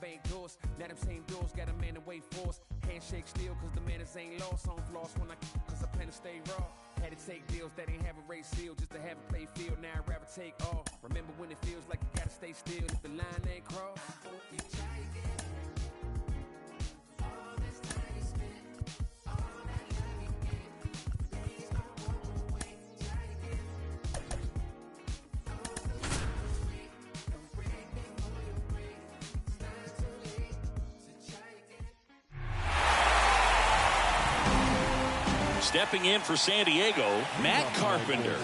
fake doors. Now them same doors got a man to wait for us. Handshake still, cause the manners ain't lost. On floss when cause I plan to stay raw. Had to take deals that ain't have a race seal just to have it play field. Now I'd rather take off. Remember when it feels like you gotta stay still. If the line ain't crossed, I hope you try again. All this time you spent, all that love you get, please don't go away. Try again. All the love away. Don't break before you break. It's not too late, so try again. Stepping in for San Diego, Matt Carpenter.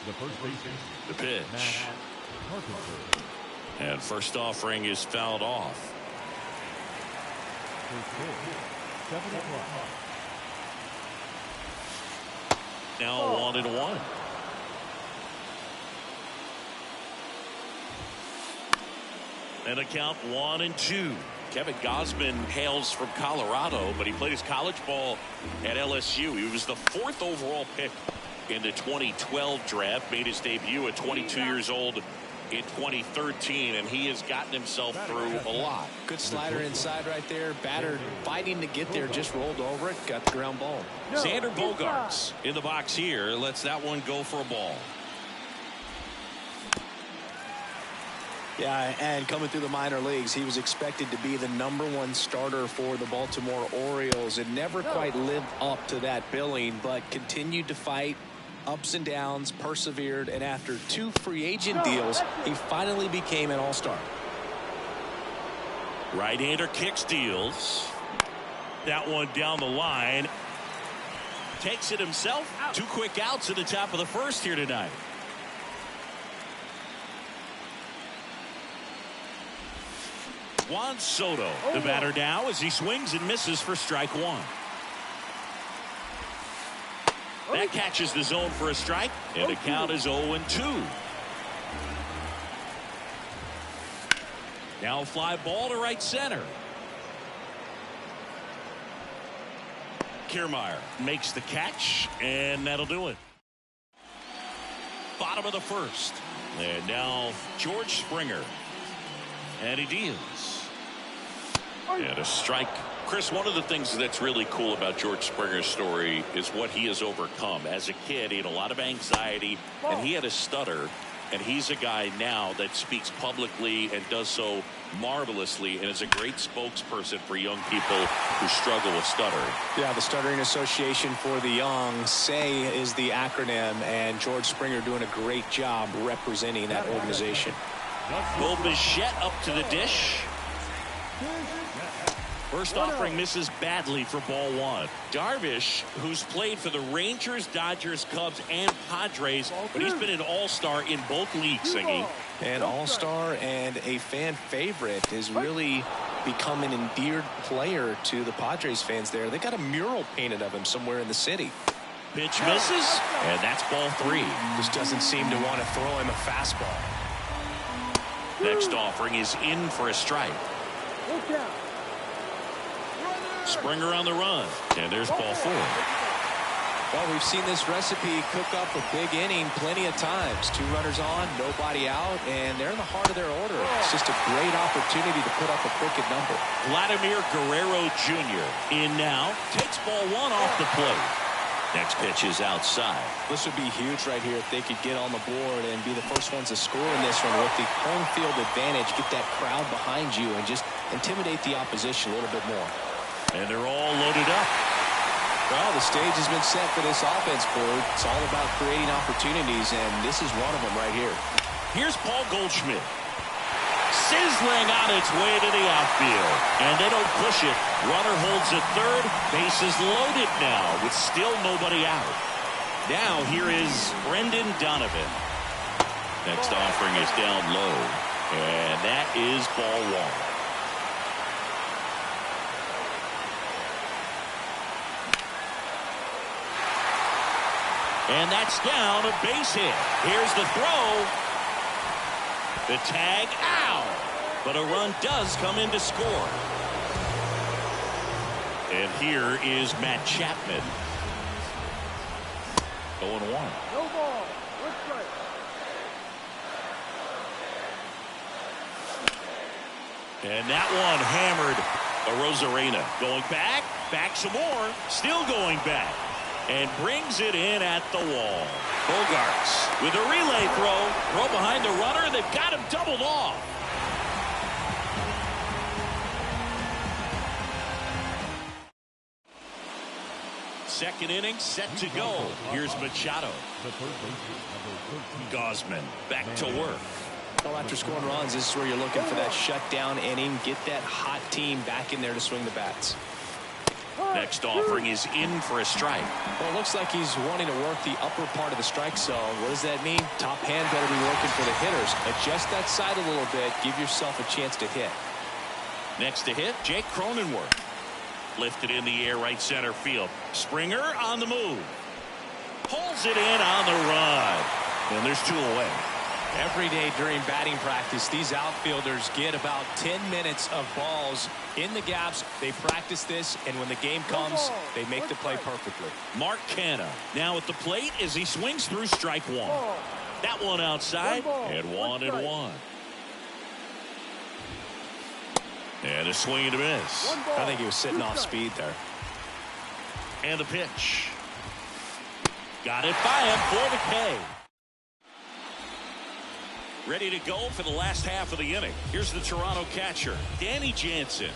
The first baseman. The pitch. And first offering is fouled off. 7 o'clock. Now 1-1. And a count 1-2. Kevin Gausman hails from Colorado, but he played his college ball at LSU. He was the 4th overall pick in the 2012 draft, made his debut at 22 years old in 2013, and he has gotten himself through a lot. Good slider inside right there. Batter fighting to get there, just rolled over it, got the ground ball. Xander Bogaerts in the box here, lets that one go for a ball. Yeah, and coming through the minor leagues, he was expected to be the #1 starter for the Baltimore Orioles and never quite lived up to that billing, but continued to fight ups and downs, persevered, and after 2 free agent deals, he finally became an all-star. Right-hander kick steals. That one down the line. Takes it himself. 2 quick outs at the top of the first here tonight. Juan Soto, the batter now as he swings and misses for strike 1. That catches the zone for a strike, and the count is 0-2. Now fly ball to right center. Kiermaier makes the catch, and that'll do it. Bottom of the first. And now George Springer. And he deals. And a strike. Chris, one of the things that's really cool about George Springer's story is what he has overcome. As a kid, he had a lot of anxiety, and he had a stutter. And he's a guy now that speaks publicly and does so marvelously and is a great spokesperson for young people who struggle with stuttering. Yeah, the Stuttering Association for the Young, SAY is the acronym, and George Springer doing a great job representing that organization. Bo Bichette up to the dish. First offering misses badly for ball 1. Darvish, who's played for the Rangers, Dodgers, Cubs, and Padres, but he's been an all-star in both leagues, Singy. An all-star and a fan favorite, has really become an endeared player to the Padres fans there. They got a mural painted of him somewhere in the city. Pitch misses, and that's ball 3. Just doesn't seem to want to throw him a fastball. Next offering is in for a strike. Springer on the run, and there's ball 4. Well, we've seen this recipe cook up a big inning plenty of times. 2 runners on, nobody out, and they're in the heart of their order. It's just a great opportunity to put up a crooked number. Vladimir Guerrero Jr. in now, takes ball 1 off the plate. Next pitch is outside. This would be huge right here if they could get on the board and be the first ones to score in this one with the home field advantage. Get that crowd behind you and just intimidate the opposition a little bit more. And they're all loaded up. Well, the stage has been set for this offense, Bert. It's all about creating opportunities, and this is one of them right here. Here's Paul Goldschmidt. Sizzling on its way to the outfield. And they don't push it. Runner holds at third. Bases loaded now with still nobody out. Now here is Brendan Donovan. Next offering is down low. And that is ball 1. And that's down, a base hit. Here's the throw. The tag, ow! But a run does come in to score. And here is Matt Chapman. 0-1. No ball. 1 strike. And that one hammered Arozarena. Going back, back some more, still going back. And brings it in at the wall. Bogarts with a relay throw behind the runner, and they've got him doubled off. Second inning set to go. Here's Machado. Gosman back to work. Well, after scoring runs, this is where you're looking for that shutdown inning. Get that hot team back in there to swing the bats. Next offering is in for a strike. Well, it looks like he's wanting to work the upper part of the strike zone. What does that mean? Top hand better be working for the hitters. Adjust that side a little bit. Give yourself a chance to hit. Next to hit, Jake Cronenworth. Lifted in the air, right center field. Springer on the move. Pulls it in on the run. And there's two away. Every day during batting practice, these outfielders get about 10 minutes of balls in the gaps. They practice this, and when the game comes, they make the play perfectly. Mark Canha now at the plate as he swings through strike one. That one outside, and 1-1. And a swing and a miss. I think he was sitting off speed there. And the pitch. Got it by him for the K. Ready to go for the last half of the inning. Here's the Toronto catcher, Danny Jansen.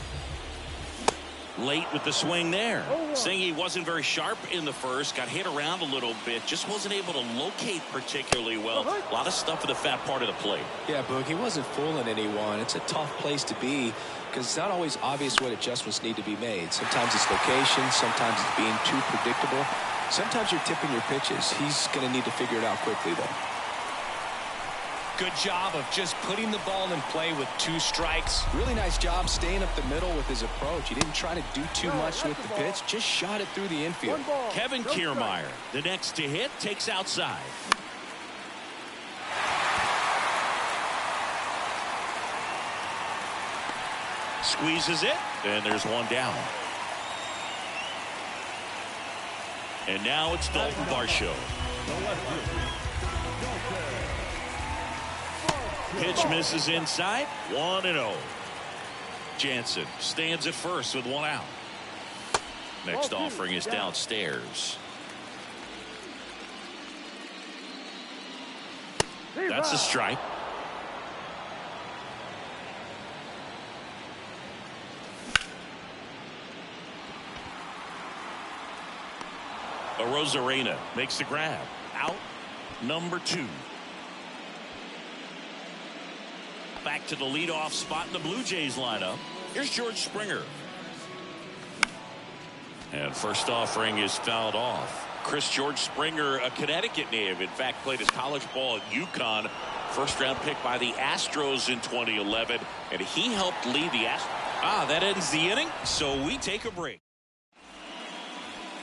Late with the swing there. Saying he wasn't very sharp in the first. Got hit around a little bit. Just wasn't able to locate particularly well. A lot of stuff in the fat part of the plate. Yeah, Boog, he wasn't fooling anyone. It's a tough place to be because it's not always obvious what adjustments need to be made. Sometimes it's location. Sometimes it's being too predictable. Sometimes you're tipping your pitches. He's going to need to figure it out quickly, though. Good job of just putting the ball in play with 2 strikes. Really nice job staying up the middle with his approach. He didn't try to do too much with the pitch. Just shot it through the infield. Kevin Kiermaier, the next to hit, takes outside. Squeezes it, and there's one down. And now it's Dalton Varsho. Pitch misses inside. 1-0. Jansen stands at first with 1 out. Next offering is downstairs. That's a strike. Arozarena makes the grab. Out number 2. Back to the leadoff spot in the Blue Jays lineup. Here's George Springer. And first offering is fouled off. George Springer, a Connecticut native. In fact, played his college ball at UConn. First round pick by the Astros in 2011. And he helped lead the Astros. That ends the inning. So we take a break.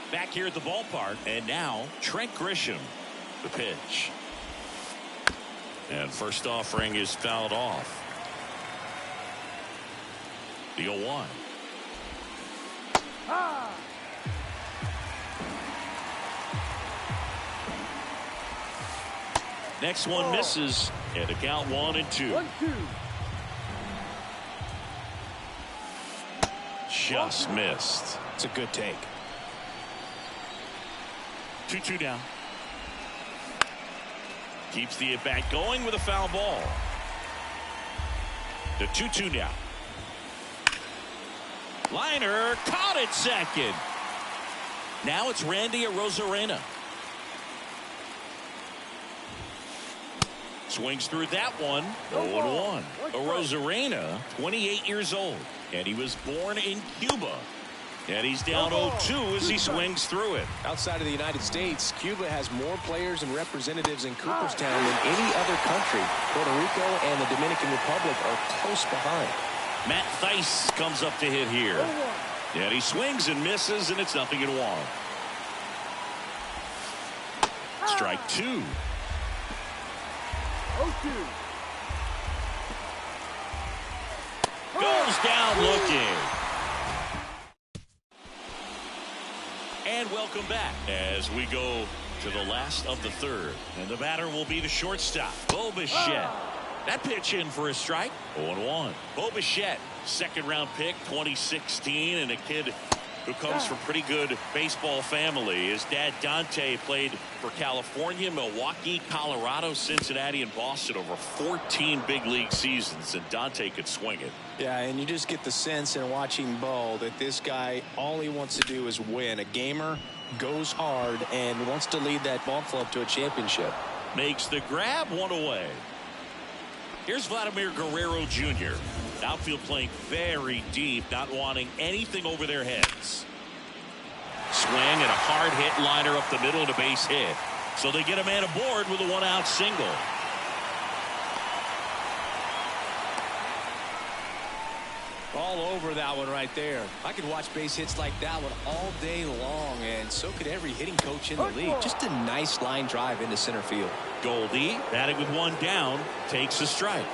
Back here at the ballpark. And now Trent Grisham. The pitch. And first offering is fouled off. The 0-1. Next one misses. And a count 1-2. Just missed. It's a good take. 2-2 down. Keeps the at-bat going with a foul ball. The 2-2 now. Liner caught it second. Now it's Randy Arozarena. Swings through that one. 0-1. Arozarena, 28 years old. And he was born in Cuba. And he's down 0-2 as he swings through it. Outside of the United States, Cuba has more players and representatives in Cooperstown than any other country. Puerto Rico and the Dominican Republic are close behind. Matt Thaiss comes up to hit here. And he swings and misses, and it's 0-1. Strike 2. 0-2. Goes down looking. And welcome back as we go to the last of the third. And the batter will be the shortstop, Bo Bichette. That pitch in for a strike. 0-1. Bo Bichette, second-round pick, 2016, and a kid who comes from pretty good baseball family. His dad, Dante, played for California, Milwaukee, Colorado, Cincinnati, and Boston over 14 big league seasons, and Dante could swing it. Yeah, and you just get the sense in watching Bo that this guy, all he wants to do is win. A gamer, goes hard, and wants to lead that ball club to a championship. Makes the grab, one away. Here's Vladimir Guerrero Jr. Outfield playing very deep, not wanting anything over their heads. Swing and a hard hit liner up the middle and a base hit. So they get a man aboard with a one-out single. All over that one right there. I could watch base hits like that one all day long, and so could every hitting coach in the league. Just a nice line drive into center field. Goldie, batting with one down, takes a strike.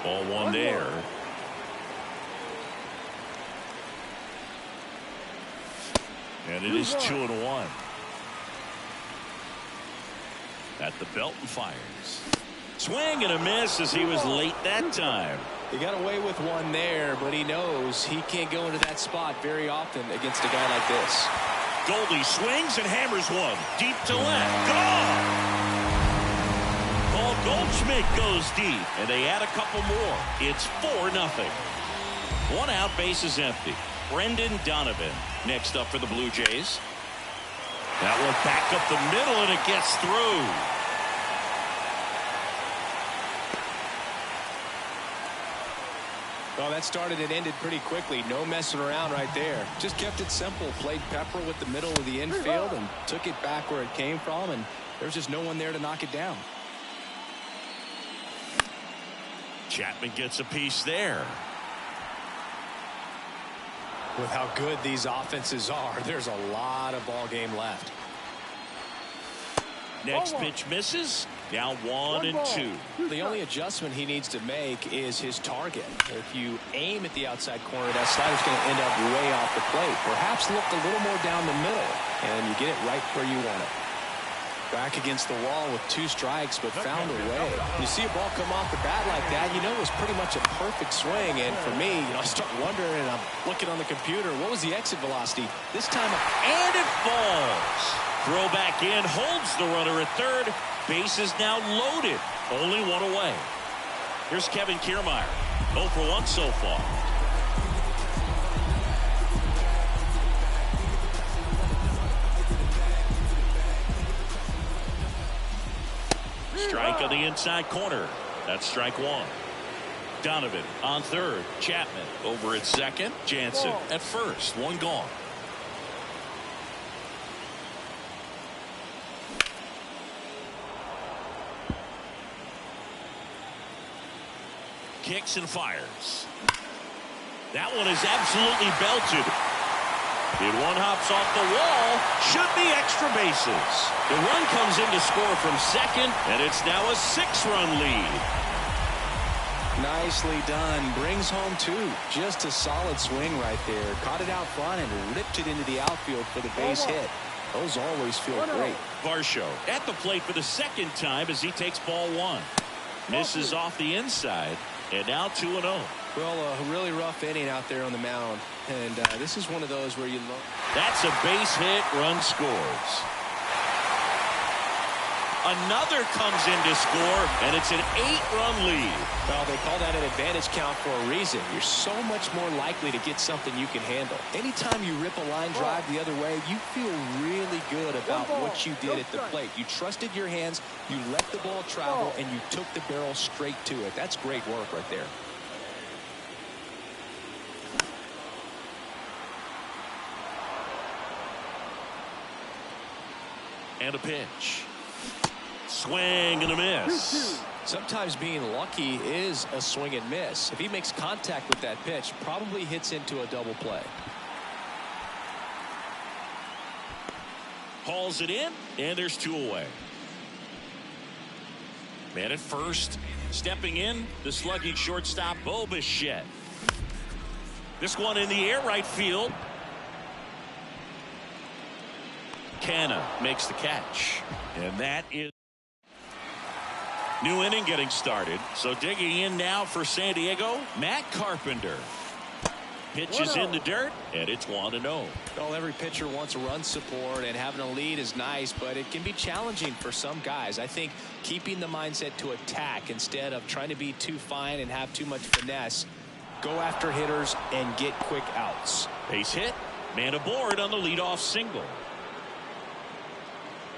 Ball one there. And it is 2-1. At the belt and fires. Swing and a miss as he was late that time. He got away with one there, but he knows he can't go into that spot very often against a guy like this. Goldie swings and hammers one. Deep to left. Gone! Paul Goldschmidt goes deep, and they add a couple more. It's 4-0. One out, base is empty. Brendan Donovan next up for the Blue Jays. That one back up the middle, and it gets through. Well, that started and ended pretty quickly. No messing around right there. Just kept it simple. Played pepper with the middle of the infield and took it back where it came from, and there's just no one there to knock it down. Chapman gets a piece there. With how good these offenses are, there's a lot of ball game left. Next pitch misses. Down 1-2. The only adjustment he needs to make is his target. If you aim at the outside corner, that slider's going to end up way off the plate. Perhaps look a little more down the middle, and you get it right where you want it. Back against the wall with 2 strikes, but found a way. You see a ball come off the bat like that, you know it was pretty much a perfect swing. And for me, I start wondering, and I'm looking on the computer, what was the exit velocity? This time, and it falls. Throw back in, holds the runner at third. Base is now loaded. Only one away. Here's Kevin Kiermaier. 0 for 1 so far. Strike on the inside corner. That's strike 1. Donovan on third. Chapman over at second. Jansen at first. One gone. Kicks and fires. That one is absolutely belted. And one hops off the wall. Should be extra bases. The run comes in to score from second, and it's now a 6-run lead. nicely done. Brings home 2. Just a solid swing right there. Caught it out front and ripped it into the outfield for the base hit. Those always feel great. Varsho at the plate for the second time as he takes ball 1. Misses off the inside, and now 2-0. Well, a really rough inning out there on the mound, and this is one of those where you look. That's a base hit. Run scores. Another comes in to score, and it's an 8-run lead. Well, they call that an advantage count for a reason. You're so much more likely to get something you can handle. Anytime you rip a line drive the other way, you feel really good about what you did at the plate. You trusted your hands, you let the ball travel, and you took the barrel straight to it. That's great work right there. And a pitch. Swing and a miss. Sometimes being lucky is a swing and miss. If he makes contact with that pitch, probably hits into a double play. Hauls it in, and there's 2 away. Man at first, stepping in, the slugging shortstop, Bo Bichette. This one in the air, right field. Canna makes the catch, and that is. New inning getting started. So digging in now for San Diego, Matt Carpenter. Pitches in the dirt, and it's 1-0. Well, every pitcher wants run support, and having a lead is nice, but it can be challenging for some guys. I think keeping the mindset to attack instead of trying to be too fine and have too much finesse. Go after hitters and get quick outs. Base hit, man aboard on the leadoff single.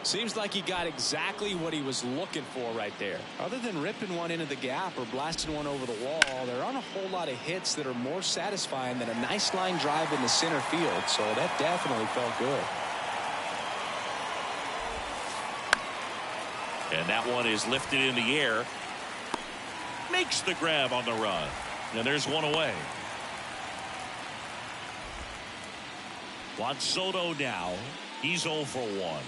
Seems like he got exactly what he was looking for right there. Other than ripping one into the gap or blasting one over the wall, there aren't a whole lot of hits that are more satisfying than a nice line drive in the center field, so that definitely felt good. And that one is lifted in the air. Makes the grab on the run. And there's one away. Juan Soto now. He's 0 for 1.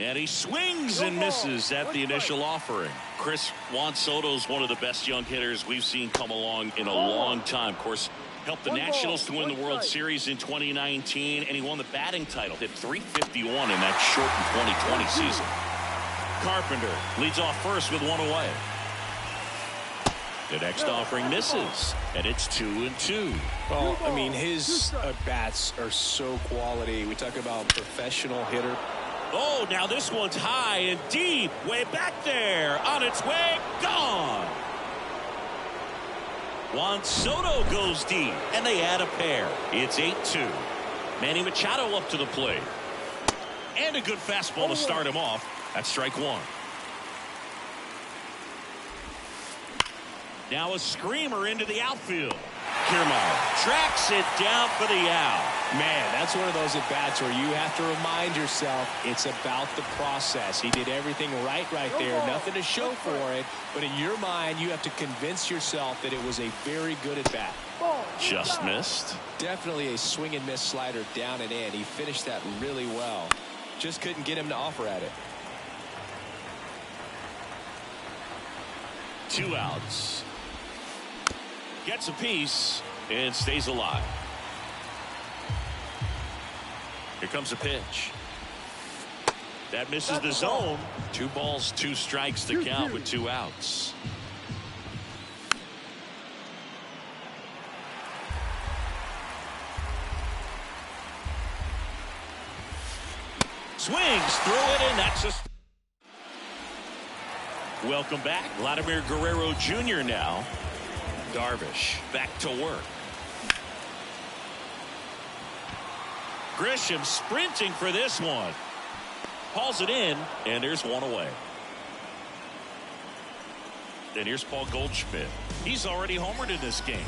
And he swings and misses at the initial offering. Chris, Juan Soto's one of the best young hitters we've seen come along in a long time. Of course, helped the Nationals to win the World Series in 2019, and he won the batting title. Hit .351 in that shortened 2020 season. Carpenter leads off first with one away. The next offering misses, and it's 2-2. Well, I mean, his bats are so quality. We talk about professional hitter. Oh, now this one's high and deep, way back there, on its way, gone. Juan Soto goes deep, and they add a pair. It's 8-2. Manny Machado up to the plate. And a good fastball to start him off. That's strike one. Now a screamer into the outfield. Kiermaier tracks it down for the out. Man, that's one of those at-bats where you have to remind yourself it's about the process. He did everything right there. Nothing to show for it. But in your mind, you have to convince yourself that it was a very good at-bat. Just missed. Definitely a swing and miss slider down and in. He finished that really well. Just couldn't get him to offer at it. 2 outs. Gets a piece and stays alive. Here comes a pitch. That misses the zone. 2 balls, 2 strikes to count with 2 outs. Swings through it, and that's a... Welcome back. Vladimir Guerrero Jr. now. Darvish back to work. Grisham sprinting for this one. Hauls it in, and there's one away. And here's Paul Goldschmidt. He's already homered in this game.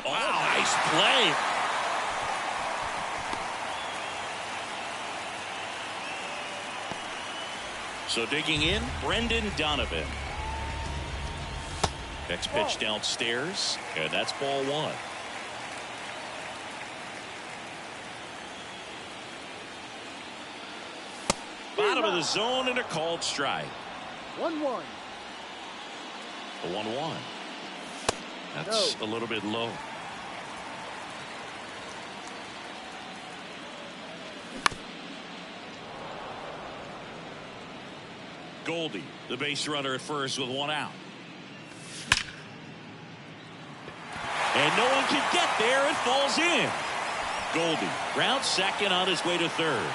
Wow, nice play. So digging in, Brendan Donovan. Next pitch downstairs, and that's ball 1. Bottom of the zone and a called strike. 1-1. The 1-1. That's a little bit low. Goldie, the base runner at first with 1 out. And no one can get there. It falls in. Goldie rounds second on his way to third.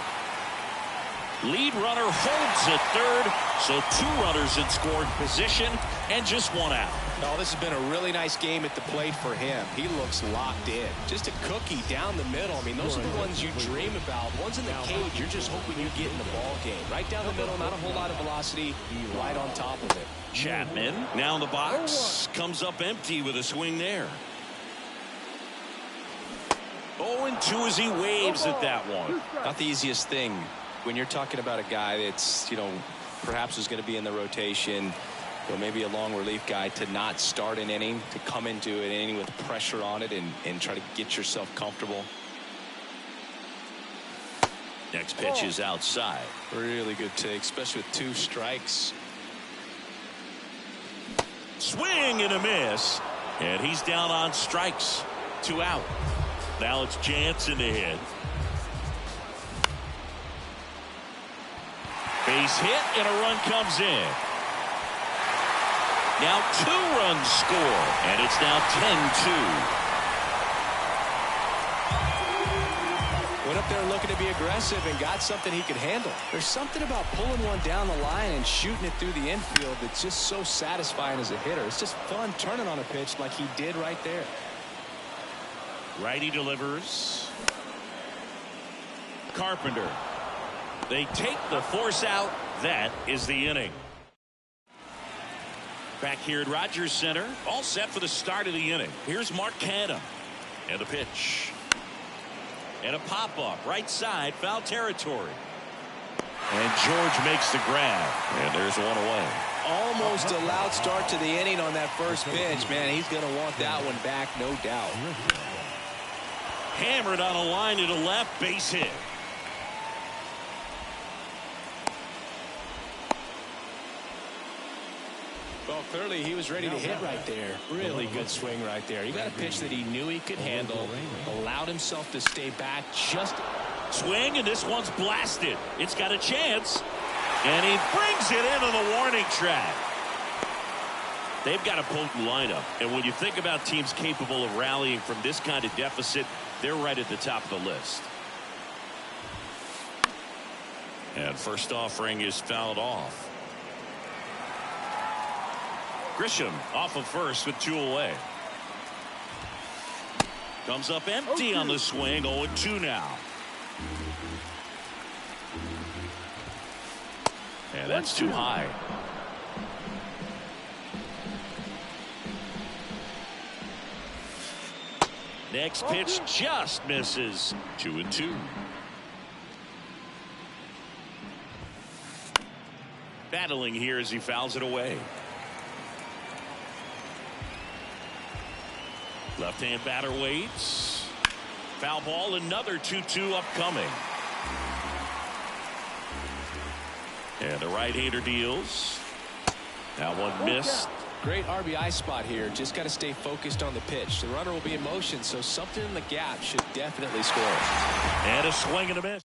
Lead runner holds at third. So 2 runners in scoring position and just 1 out. Oh, this has been a really nice game at the plate for him. He looks locked in. Just a cookie down the middle. I mean, those are the ones you dream about. Ones in the cage, you're just hoping you get in the ball game. Right down the middle, not a whole lot of velocity. Right on top of it. Chapman now in the box. Comes up empty with a swing there. 0-2 as he waves at that one. Not the easiest thing when you're talking about a guy that's, perhaps is going to be in the rotation, or maybe a long relief guy, to not start an inning, to come into an inning with pressure on it and try to get yourself comfortable. Next pitch is outside. Really good take, especially with 2 strikes. Swing and a miss. And he's down on strikes. 2 out. Now it's Jansen to hit. Base hit and a run comes in. Now 2 runs score, and it's now 10-2. Went up there looking to be aggressive and got something he could handle. There's something about pulling one down the line and shooting it through the infield that's just so satisfying as a hitter. It's just fun turning on a pitch like he did right there. Righty delivers. Carpenter. They take the force out. That is the inning. Back here at Rogers Center, all set for the start of the inning. Here's Mark Canham. And the pitch. And a pop-up, right side, foul territory. And George makes the grab. And there's one away. Almost a loud start to the inning on that first pitch. Man, he's going to want that one back, no doubt. Hammered on a line to the left, base hit. Well, clearly he was ready to hit right there. Really good swing right there. He got a pitch that he knew he could handle, allowed himself to stay back just. Swing, and this one's blasted. It's got a chance, and he brings it into the warning track. They've got a potent lineup, and when you think about teams capable of rallying from this kind of deficit, they're right at the top of the list. And first offering is fouled off. Grisham off of first with 2 away. Comes up empty on the swing. 0-2 now. And that's too high. Next pitch just misses. 2-2. Battling here as he fouls it away. Left-hand batter waits. Foul ball, another 2-2 upcoming. And the right-hander deals. That one missed. Great RBI spot here. Just got to stay focused on the pitch. The runner will be in motion, so something in the gap should definitely score. And a swing and a miss.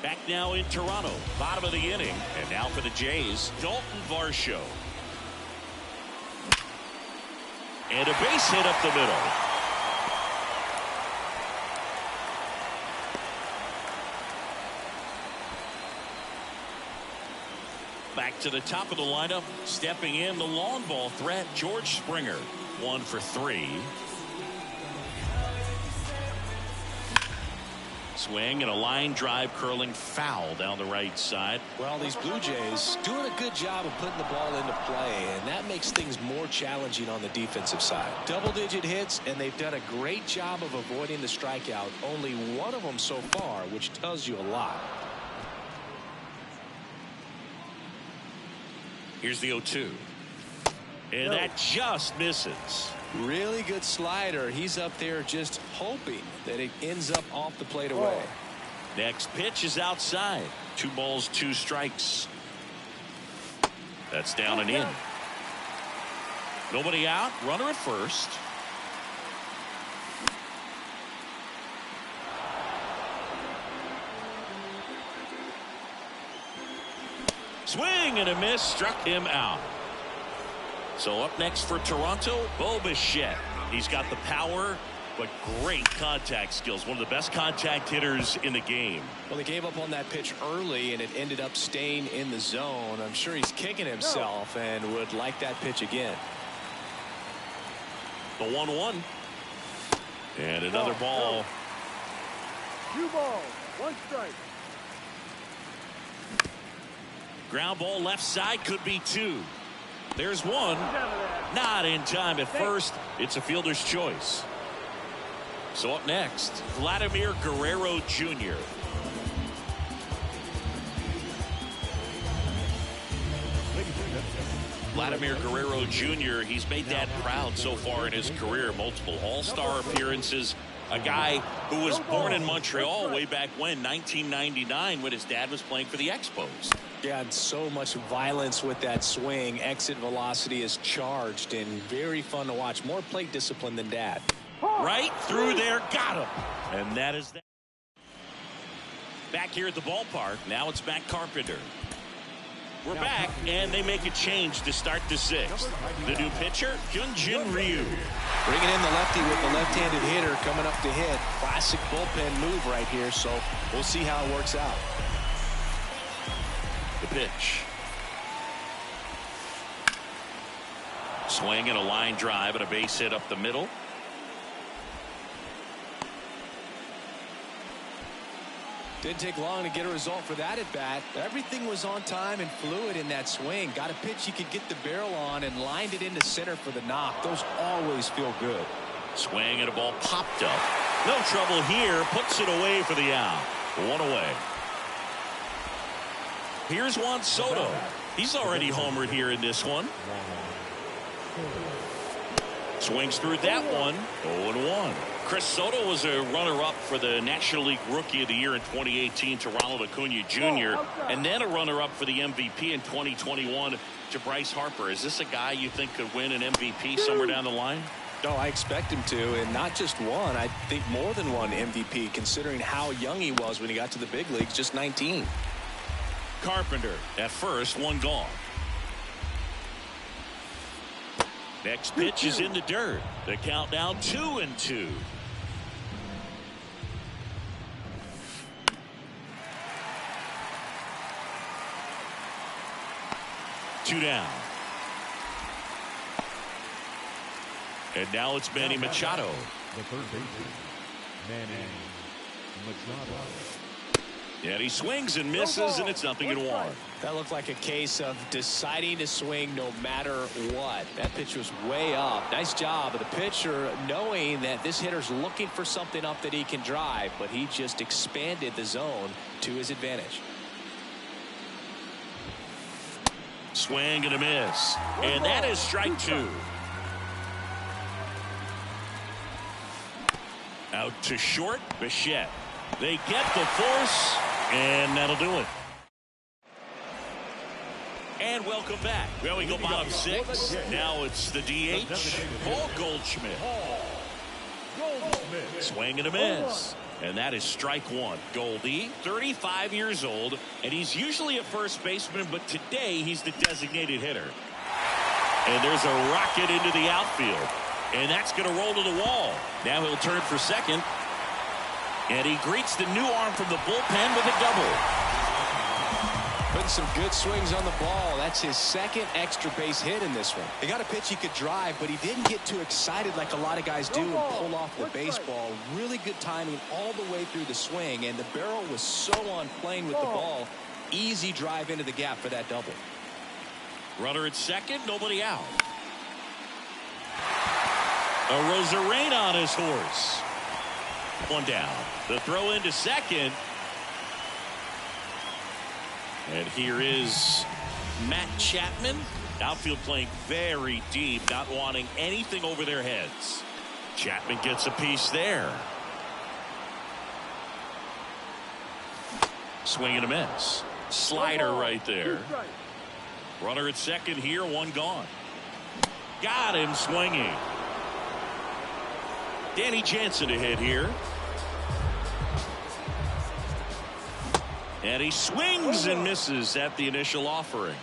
Back now in Toronto, bottom of the inning. And now for the Jays, Dalton Varsho. And a base hit up the middle. Back to the top of the lineup, stepping in the long ball threat, George Springer. 1 for 3. Swing and a line drive curling foul down the right side. Well, these Blue Jays doing a good job of putting the ball into play, and that makes things more challenging on the defensive side. Double-digit hits, and they've done a great job of avoiding the strikeout. Only one of them so far, which tells you a lot. Here's the 0-2. And that just misses. Really good slider. He's up there just hoping that it ends up off the plate away. Next pitch is outside. 2 balls, 2 strikes. That's down and in. Nobody out. Runner at first. Swing and a miss. Struck him out. So up next for Toronto, Bo Bichette. He's got the power, but great contact skills. One of the best contact hitters in the game. Well, they gave up on that pitch early, and it ended up staying in the zone. I'm sure he's kicking himself and would like that pitch again. The 1-1. And another ball. 2 balls, 1 strike. Ground ball left side, could be 2. There's 1. Not in time at first. It's a fielder's choice. So up next, Vladimir Guerrero Jr. Vladimir Guerrero Jr. He's made Dad proud so far in his career. Multiple all-star appearances. A guy who was born in Montreal way back when, 1999, when his dad was playing for the Expos. Yeah, and so much violence with that swing. Exit velocity is charged and very fun to watch. More plate discipline than Dad. Right through there. Got him. And that is that. Back here at the ballpark. Now it's Matt Carpenter. We're back, and they make a change to start the sixth. The new pitcher, Hyunjin Ryu. Bringing in the lefty with the left-handed hitter coming up to hit. Classic bullpen move right here, so we'll see how it works out. The pitch. Swing and a line drive and a base hit up the middle. Didn't take long to get a result for that at bat. Everything was on time and fluid in that swing. Got a pitch he could get the barrel on and lined it into center for the knock. Those always feel good. Swing and a ball popped up. No trouble here. Puts it away for the out. One away. Here's Juan Soto. He's already homered here in this one. Swings through that one. 0-1. Chris Soto was a runner-up for the National League Rookie of the Year in 2018 to Ronald Acuna Jr. and then a runner-up for the MVP in 2021 to Bryce Harper. Is this a guy you think could win an MVP somewhere down the line? No, I expect him to, and not just one. I think more than one MVP, considering how young he was when he got to the big leagues, just 19. Carpenter at first, one gone. Next pitch is in the dirt. The count now 2-2. Two down. And now it's Manny Machado. The third baseman, Manny Machado. And he swings and misses, and it's 0-1. That looked like a case of deciding to swing no matter what. That pitch was way up. Nice job of the pitcher knowing that this hitter's looking for something up that he can drive, but he just expanded the zone to his advantage. Swing and a miss. And that is strike two. Out to short, Bichette. They get the force, and that'll do it. And welcome back. Well, we go bottom six. Now it's the DH, Paul Goldschmidt. Swing and a miss. And that is strike one. Goldie, 35 years old, and he's usually a first baseman, but today he's the designated hitter. And there's a rocket into the outfield. And that's going to roll to the wall. Now he'll turn for second. And he greets the new arm from the bullpen with a double. Putting some good swings on the ball. That's his second extra base hit in this one. He got a pitch he could drive, but he didn't get too excited like a lot of guys do and pull off the baseball. Really good timing all the way through the swing, and the barrel was so on plane with the ball. Easy drive into the gap for that double. Runner at second, nobody out. A Rosarena on his horse. One down. The throw into second. And here is Matt Chapman. Outfield playing very deep, not wanting anything over their heads. Chapman gets a piece there. Swing and a miss. Slider right there. Runner at second here, one gone. Got him swinging. Danny Jansen to hit here. And he swings and misses at the initial offering.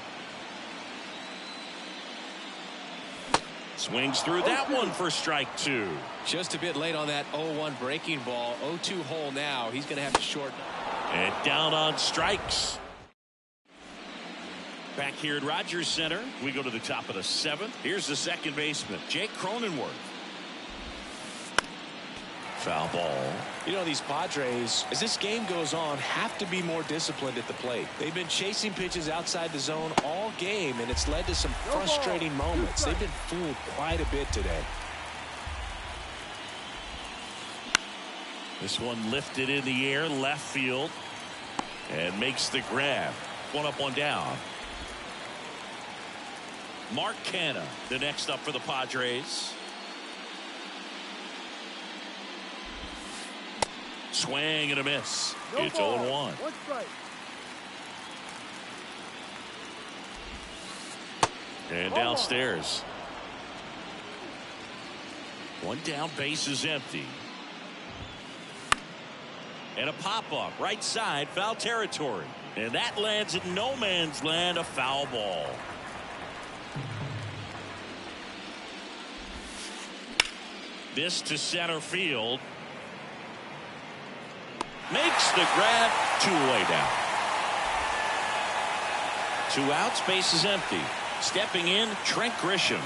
Swings through that one for strike two. Just a bit late on that 0-1 breaking ball. 0-2 hole now. He's going to have to shorten. And down on strikes. Back here at Rogers Center, we go to the top of the seventh. Here's the second baseman, Jake Cronenworth. Foul ball. You know, these Padres, as this game goes on, have to be more disciplined at the plate. They've been chasing pitches outside the zone all game, and it's led to some frustrating moments. They've been fooled quite a bit today. This one lifted in the air, left field, and makes the grab. One up, one down. Mark Canha, the next up for the Padres. Swing and a miss. It's 0-1. And downstairs. One down, base is empty. And a pop-up right side, foul territory. And that lands in no man's land, a foul ball. This to center field. Makes the grab, two-way down. 2 outs, base is empty. Stepping in, Trent Grisham.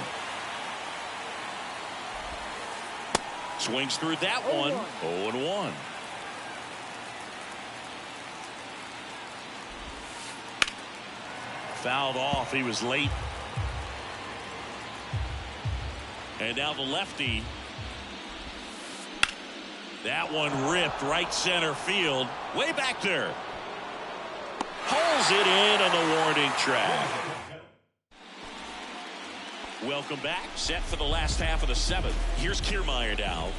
Swings through that one. 0-1. Fouled off. He was late. And now the lefty. That one ripped right center field. Way back there. Pulls it in on the warning track. Welcome back. Set for the last half of the 7th. Here's Kiermaier now.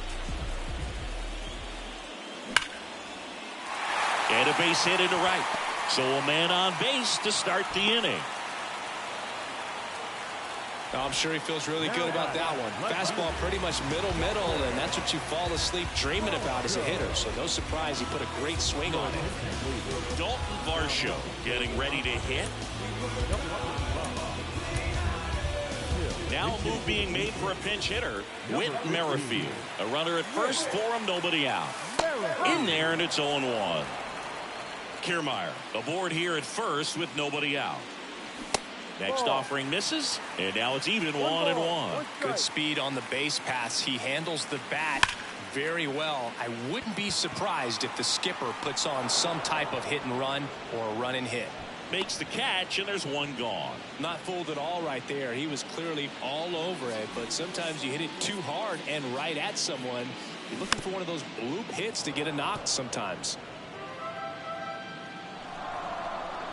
And a base hit into right. So a man on base to start the inning. I'm sure he feels really good about that one. Fastball pretty much middle, and that's what you fall asleep dreaming about as a hitter. So no surprise he put a great swing on it. Dalton Varsho getting ready to hit. Now a move being made for a pinch hitter. Whit Merrifield. A runner at first for him, nobody out. In there, and it's 0-1. Kiermaier aboard here at first with nobody out. Next offering misses, and now it's even 1-1. Good speed on the base pass. He handles the bat very well. I wouldn't be surprised if the skipper puts on some type of hit and run or a run and hit. Makes the catch, and there's one gone. Not fooled at all right there. He was clearly all over it, but sometimes you hit it too hard and right at someone. You're looking for one of those bloop hits to get a knock sometimes.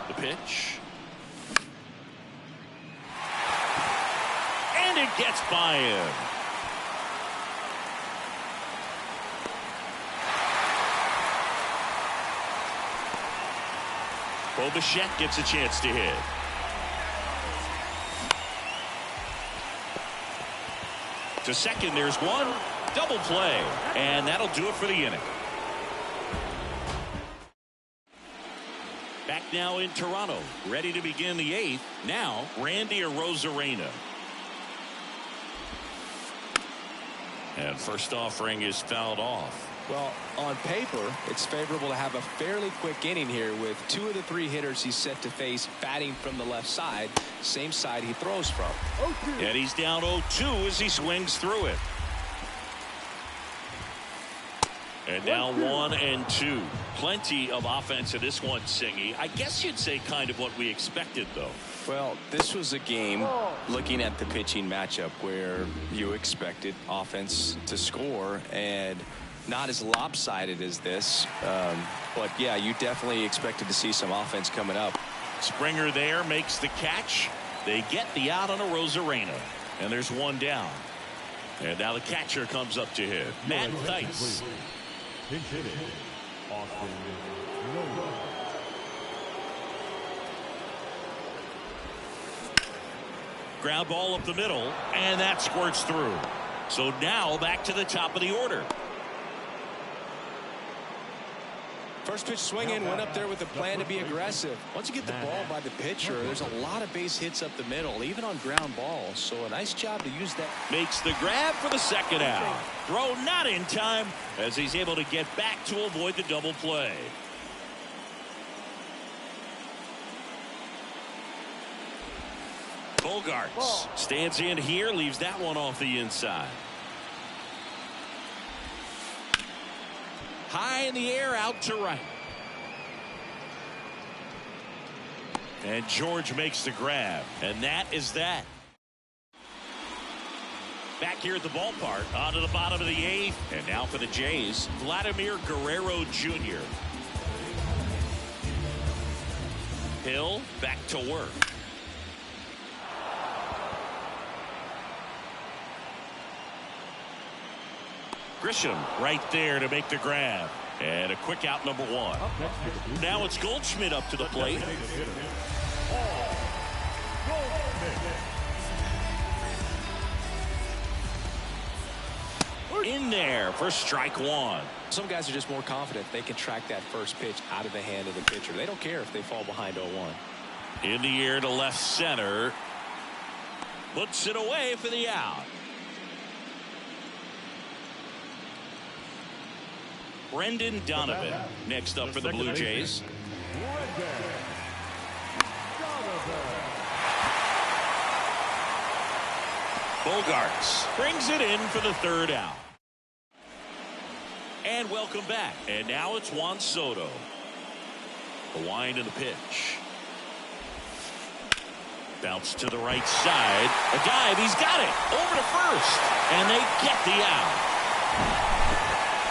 The pitch. And it gets by him. Bo Bichette gets a chance to hit. To second, there's one. Double play. And that'll do it for the inning. Back now in Toronto, ready to begin the 8th. Now, Randy Arozarena. And first offering is fouled off. Well, on paper, it's favorable to have a fairly quick inning here with 2 of the 3 hitters he's set to face batting from the left side, same side he throws from. And he's down 0-2 as he swings through it. And now 1-2. Plenty of offense in this one, Singy. I guess you'd say kind of what we expected, though. Well, this was a game, looking at the pitching matchup, where you expected offense to score, and not as lopsided as this. But, yeah, you definitely expected to see some offense coming up. Springer there makes the catch. They get the out on Arozarena. And there's one down. And now the catcher comes up to hit. Matt Theis. Pinch hitting, Austin Nola. Ground ball up the middle, and that squirts through. So now back to the top of the order. First pitch swinging, went up there with a plan to be aggressive. Once you get the ball by the pitcher, there's a lot of base hits up the middle, even on ground balls. So a nice job to use that. Makes the grab for the second out. Throw not in time as he's able to get back to avoid the double play. Bogarts stands in here, leaves that one off the inside. High in the air, out to right. And George makes the grab, and that is that. Back here at the ballpark, on to the bottom of the 8th, and now for the Jays, Vladimir Guerrero Jr. Hill back to work. Grisham right there to make the grab. And a quick out, number 1. Now it's Goldschmidt up to the plate. in there for strike one. Some guys are just more confident they can track that first pitch out of the hand of the pitcher. They don't care if they fall behind 0-1. In the air to left center. Puts it away for the out. Brendan Donovan next up for the Blue Jays. Bogarts brings it in for the third out. And welcome back. And now it's Juan Soto. The wind and the pitch. Bounce to the right side. A dive. He's got it. Over to first. And they get the out.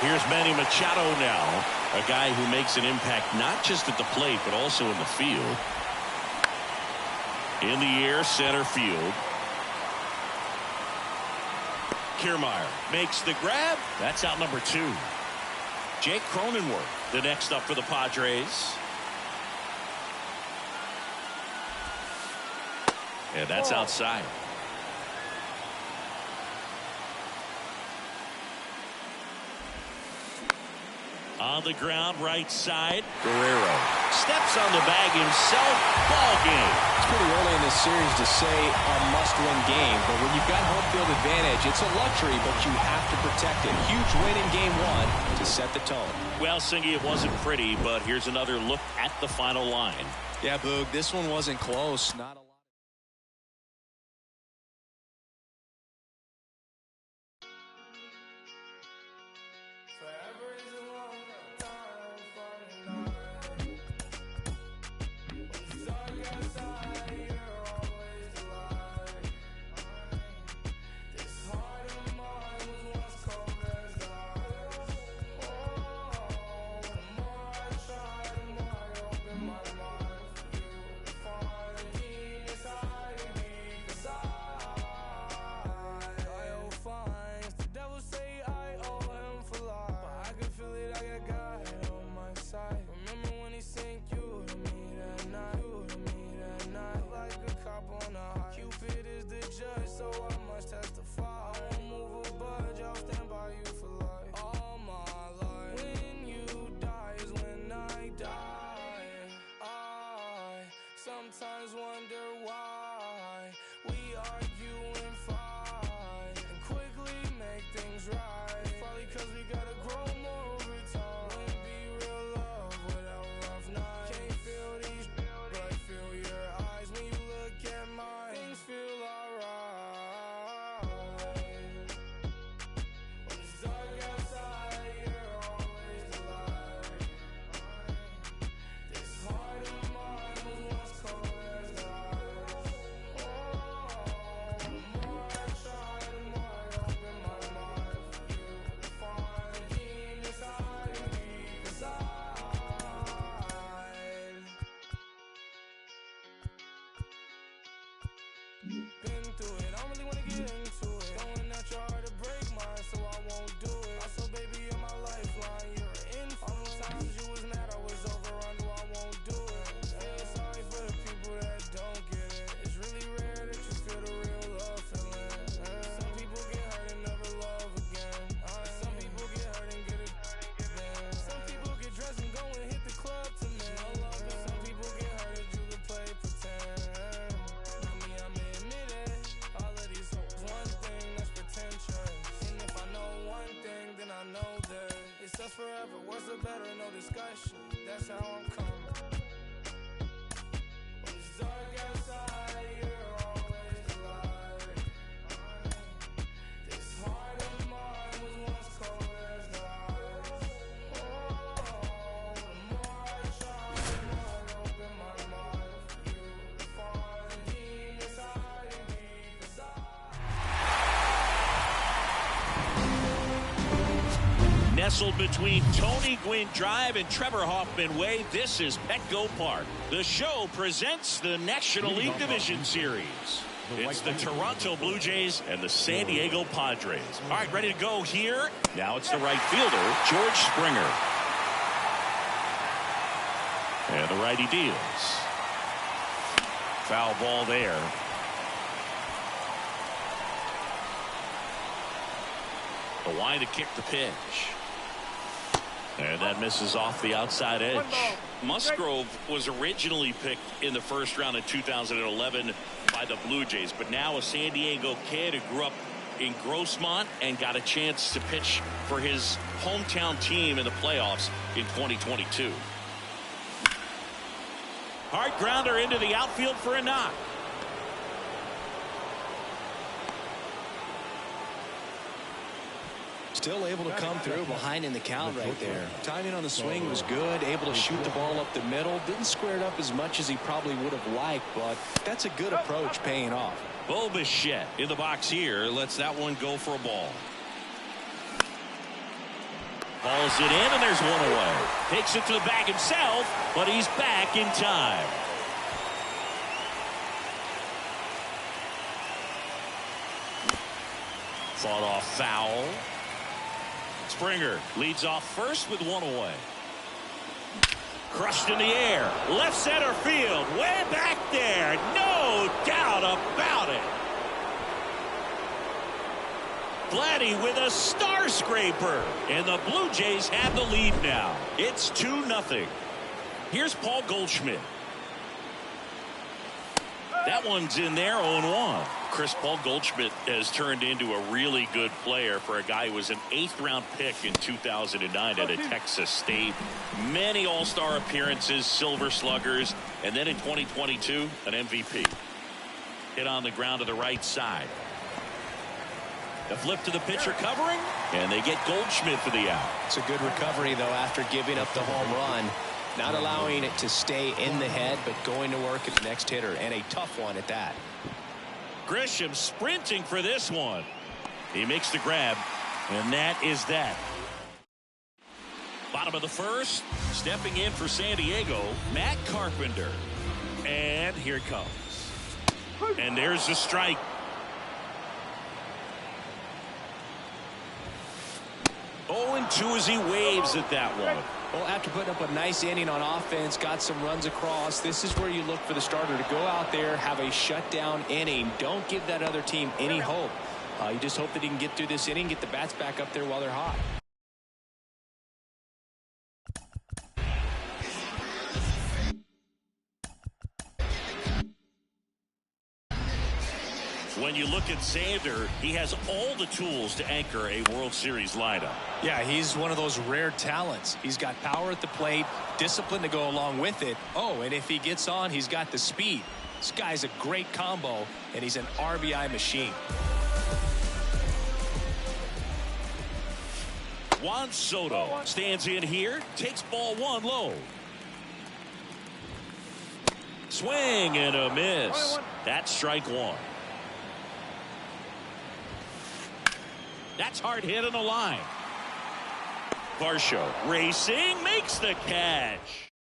Here's Manny Machado now. A guy who makes an impact not just at the plate but also in the field. In the air, center field. Kiermaier makes the grab. That's out number 2. Jake Cronenworth, the next up for the Padres. And that's outside. On the ground, right side. Guerrero steps on the bag himself. Ball game. It's pretty early in this series to say a must-win game, but when you've got home field advantage, it's a luxury, but you have to protect it. Huge win in game 1 to set the tone. Well, Singy, it wasn't pretty, but here's another look at the final line. Yeah, Boog, this one wasn't close. Not a lot. Sometimes wonder why we argue and fight and quickly make things right. It's probably cause we gotta grow more over time. Wouldn't be real love without rough nights. Can't feel these but I feel your eyes when you look at mine. Things feel alright. When it's dark outside, you're always the light. This heart of mine was once cold. Been through it, I don't really wanna get into it. Going out your heart to break mine, so I won't do it. Also, baby, you're my lifeline, you're an influence. Times you was mad, I was over on you, I won't do it. Hey, sorry for the people that don't get it. It's really rare that you feel the real love feeling. Some people get hurt and never love again. Some people get hurt and get it again. Some people get dressed and go and hit the club to men. Some people get hurt and you can play pretend. Us forever, worse or better, no discussion. That's how I'm coming. When it's dark outside, you're always the light. This heart of mine was once cold as the ice. Oh, the more I try, the more I open my mind for you to find the genius hiding deep inside. Nestled between Tony Gwynn Drive and Trevor Hoffman Way, this is Petco Park. The show presents the National League Division Series. It's the Toronto Blue Jays and the San Diego Padres. All right, ready to go here. Now it's the right fielder, George Springer. And the righty deals. Foul ball there. The line to kick the pitch. And that misses off the outside edge. Musgrove was originally picked in the first round in 2011 by the Blue Jays, but now a San Diego kid who grew up in Grossmont and got a chance to pitch for his hometown team in the playoffs in 2022. Hard grounder into the outfield for a knock. Still able to come through behind in the count right there. Timing on the swing was good. Able to shoot the ball up the middle. Didn't square it up as much as he probably would have liked, but that's a good approach paying off. Bo Bichette in the box here. Lets that one go for a ball. Hauls it in, and there's one away. Takes it to the bag himself, but he's back in time. Fought off foul. Springer leads off first with one away. Crushed in the air. Left center field. Way back there. No doubt about it. Vladdy with a star scraper. And the Blue Jays have the lead now. It's 2-0. Here's Paul Goldschmidt. That one's in there, 0-1. Paul Goldschmidt has turned into a really good player for a guy who was an 8th-round pick in 2009 at Texas State. Many all-star appearances, Silver Sluggers, and then in 2022, an MVP. Hit on the ground to the right side. The flip to the pitcher covering, and they get Goldschmidt for the out. It's a good recovery, though, after giving up the home run. Not allowing it to stay in the head, but going to work at the next hitter, and a tough one at that. Grisham sprinting for this one. He makes the grab, and that is that. Bottom of the first, stepping in for San Diego, Matt Carpenter. And here it comes. And there's the strike. Oh, and 2 as he waves at that one. Well, after putting up a nice inning on offense, got some runs across, this is where you look for the starter to go out there, have a shutdown inning. Don't give that other team any hope. You just hope that he can get through this inning, get the bats back up there while they're hot. When you look at Xander, he has all the tools to anchor a World Series lineup. Yeah, he's one of those rare talents. He's got power at the plate, discipline to go along with it. Oh, and if he gets on, he's got the speed. This guy's a great combo, and he's an RBI machine. Juan Soto stands in here, takes ball 1 low. Swing and a miss. That's strike 1. That's hard hit on the line. Varsho racing, makes the catch.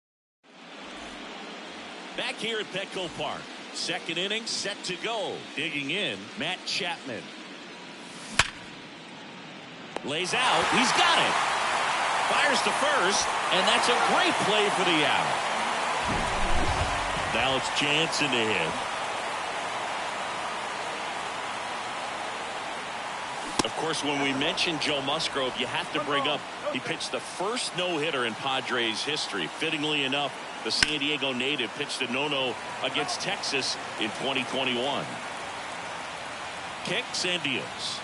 Back here at Petco Park. Second inning set to go. Digging in, Matt Chapman. Lays out, he's got it. Fires to first, and that's a great play for the out. Now it's Jansen to hit. Of course, when we mention Joe Musgrove, you have to bring up he pitched the first no-hitter in Padres history. Fittingly enough, the San Diego native pitched a no-no against Texas in 2021. Kicks and deals.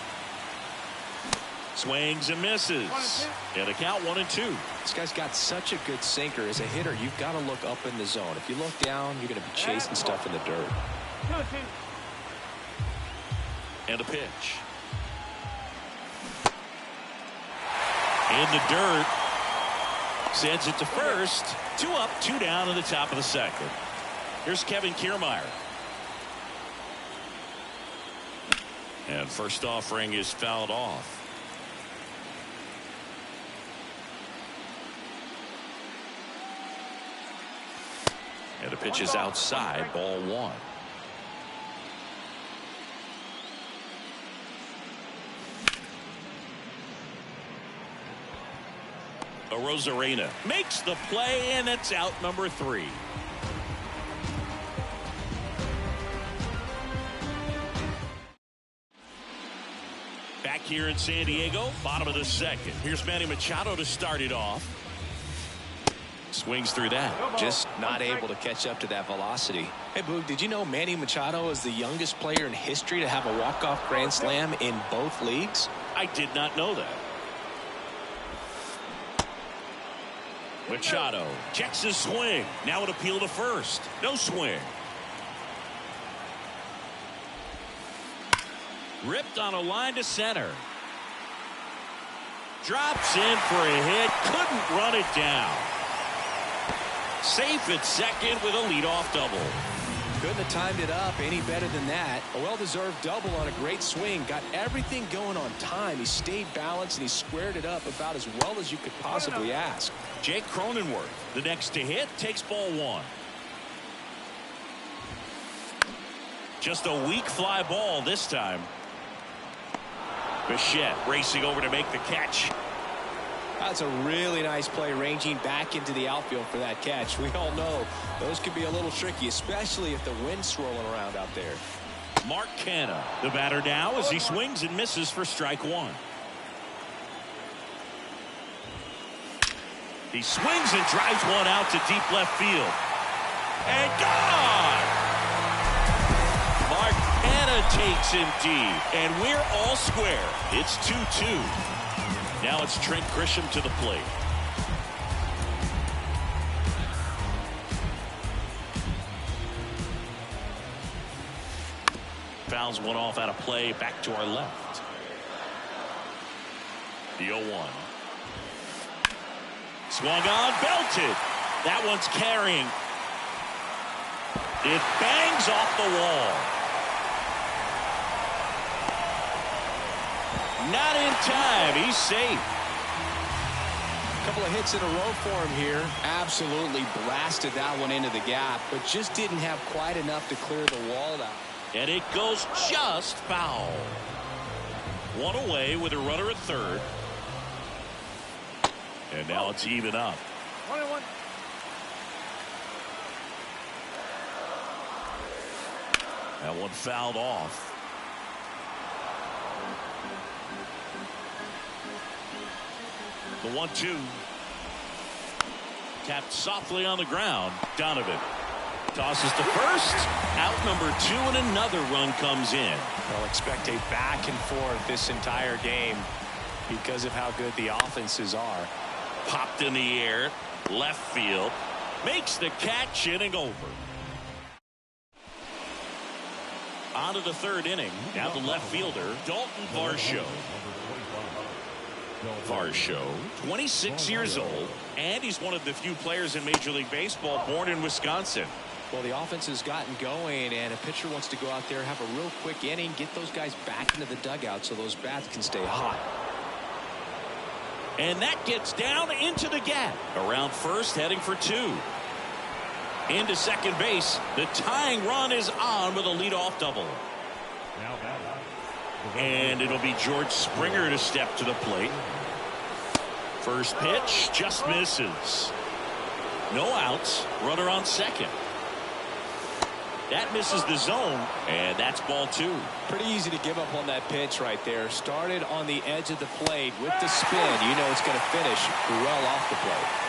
Swings and misses. And a count 1-2. This guy's got such a good sinker. As a hitter, you've got to look up in the zone. If you look down, you're going to be chasing stuff in the dirt. And a pitch. In the dirt. Sends it to first. 2 up, 2 down in the top of the second. Here's Kevin Kiermaier. And first offering is fouled off. And the pitch is outside, ball 1. Rosarena makes the play, and it's out number 3. Back here in San Diego, bottom of the second. Here's Manny Machado to start it off. Swings through that. Just not able to catch up to that velocity. Hey, Boog, did you know Manny Machado is the youngest player in history to have a walk-off grand slam in both leagues? I did not know that. Machado checks his swing. Now an appeal to first. No swing. Ripped on a line to center. Drops in for a hit. Couldn't run it down. Safe at second with a leadoff double. Couldn't have timed it up any better than that. A well-deserved double on a great swing. Got everything going on time. He stayed balanced and he squared it up about as well as you could possibly ask. Jake Cronenworth, the next to hit, takes ball one. Just a weak fly ball this time. Bichette racing over to make the catch. That's a really nice play, ranging back into the outfield for that catch. We all know those could be a little tricky, especially if the wind's swirling around out there. Mark Canha, the batter now, as he swings and misses for strike one. He swings and drives one out to deep left field. And gone! Mark Canha takes him deep, and we're all square. It's 2-2. Now it's Trent Grisham to the plate. Fouls one off out of play, back to our left. The 0-1. Swung on, belted. That one's carrying. It bangs off the wall. Not in time. He's safe. A couple of hits in a row for him here. Absolutely blasted that one into the gap, but just didn't have quite enough to clear the wall out. And it goes just foul. One away with a runner at third. And now it's even up. 1-1. That one fouled off. The 1-2. Tapped softly on the ground. Donovan tosses to first. Out number 2, and another run comes in. I'll expect a back and forth this entire game because of how good the offenses are. Popped in the air. Left field. Makes the catch, inning over. On to the third inning. Now the left fielder, Dalton Varsho. Varsho, 26 years old, and he's one of the few players in Major League Baseball born in Wisconsin. Well, the offense has gotten going, and a pitcher wants to go out there, have a real quick inning, get those guys back into the dugout so those bats can stay hot. And that gets down into the gap. Around first, heading for 2. Into second base. The tying run is on with a leadoff double. And it'll be George Springer to step to the plate. First pitch just misses. No outs. Runner on second. That misses the zone, and that's ball 2. Pretty easy to give up on that pitch right there. Started on the edge of the plate with the spin. You know it's going to finish well off the plate.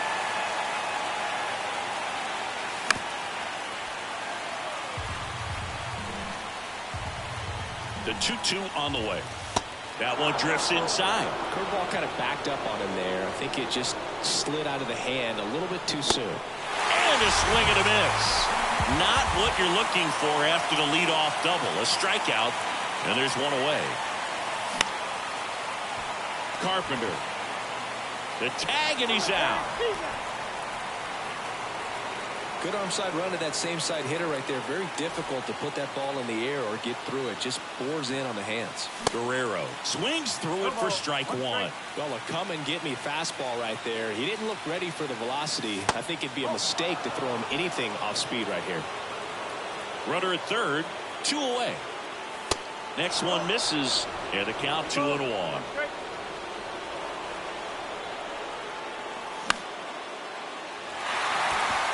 The 2-2 on the way. That one drifts inside. Curveball kind of backed up on him there. I think it just slid out of the hand a little bit too soon. And a swing and a miss. Not what you're looking for after the leadoff double. A strikeout, and there's one away. Carpenter. The tag, and he's out. Good arm side run to that same side hitter right there. Very difficult to put that ball in the air or get through it. Just bores in on the hands. Guerrero swings through it for strike 1. Well, a come and get me fastball right there. He didn't look ready for the velocity. I think it'd be a mistake to throw him anything off speed right here. Runner at third, 2 away. Next one misses, and the count 2-1.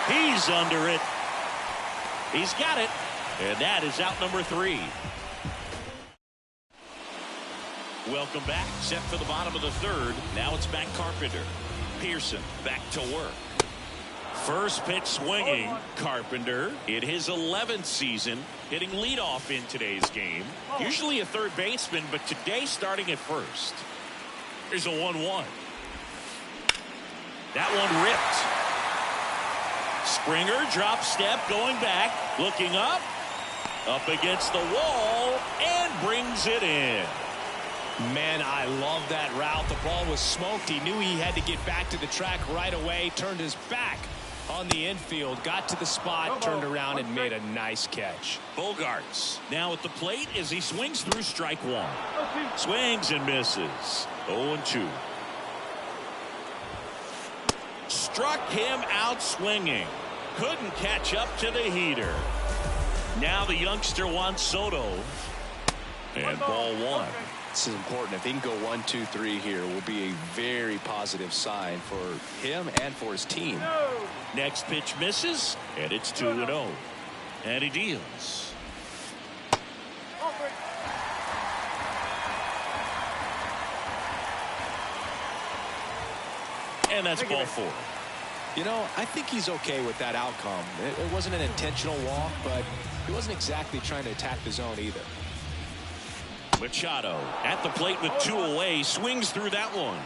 He's under it. He's got it. And that is out number 3. Welcome back. Set for the bottom of the third. Now it's Matt Carpenter. Pearson back to work. First pitch swinging. Carpenter in his 11th season hitting leadoff in today's game. Usually a third baseman, but today starting at first. Here's a 1-1. That one ripped. Springer drop step going back. Looking up against the wall and brings it in. Man, I love that route. The ball was smoked. He knew he had to get back to the track right away. Turned his back on the infield. Got to the spot. Turned around and made a nice catch. Bogarts now at the plate as he swings through strike one. Swings and misses. 0-2. Struck him out swinging. Couldn't catch up to the heater. Now the youngster Juan Soto. And ball one. This is important. If he can go 1-2-3 here, will be a very positive sign for him and for his team. Next pitch misses, and it's 2-0. And he deals. And that's ball four. You know, I think he's okay with that outcome. It wasn't an intentional walk, but he wasn't exactly trying to attack the zone either. Machado at the plate with two away, swings through that one.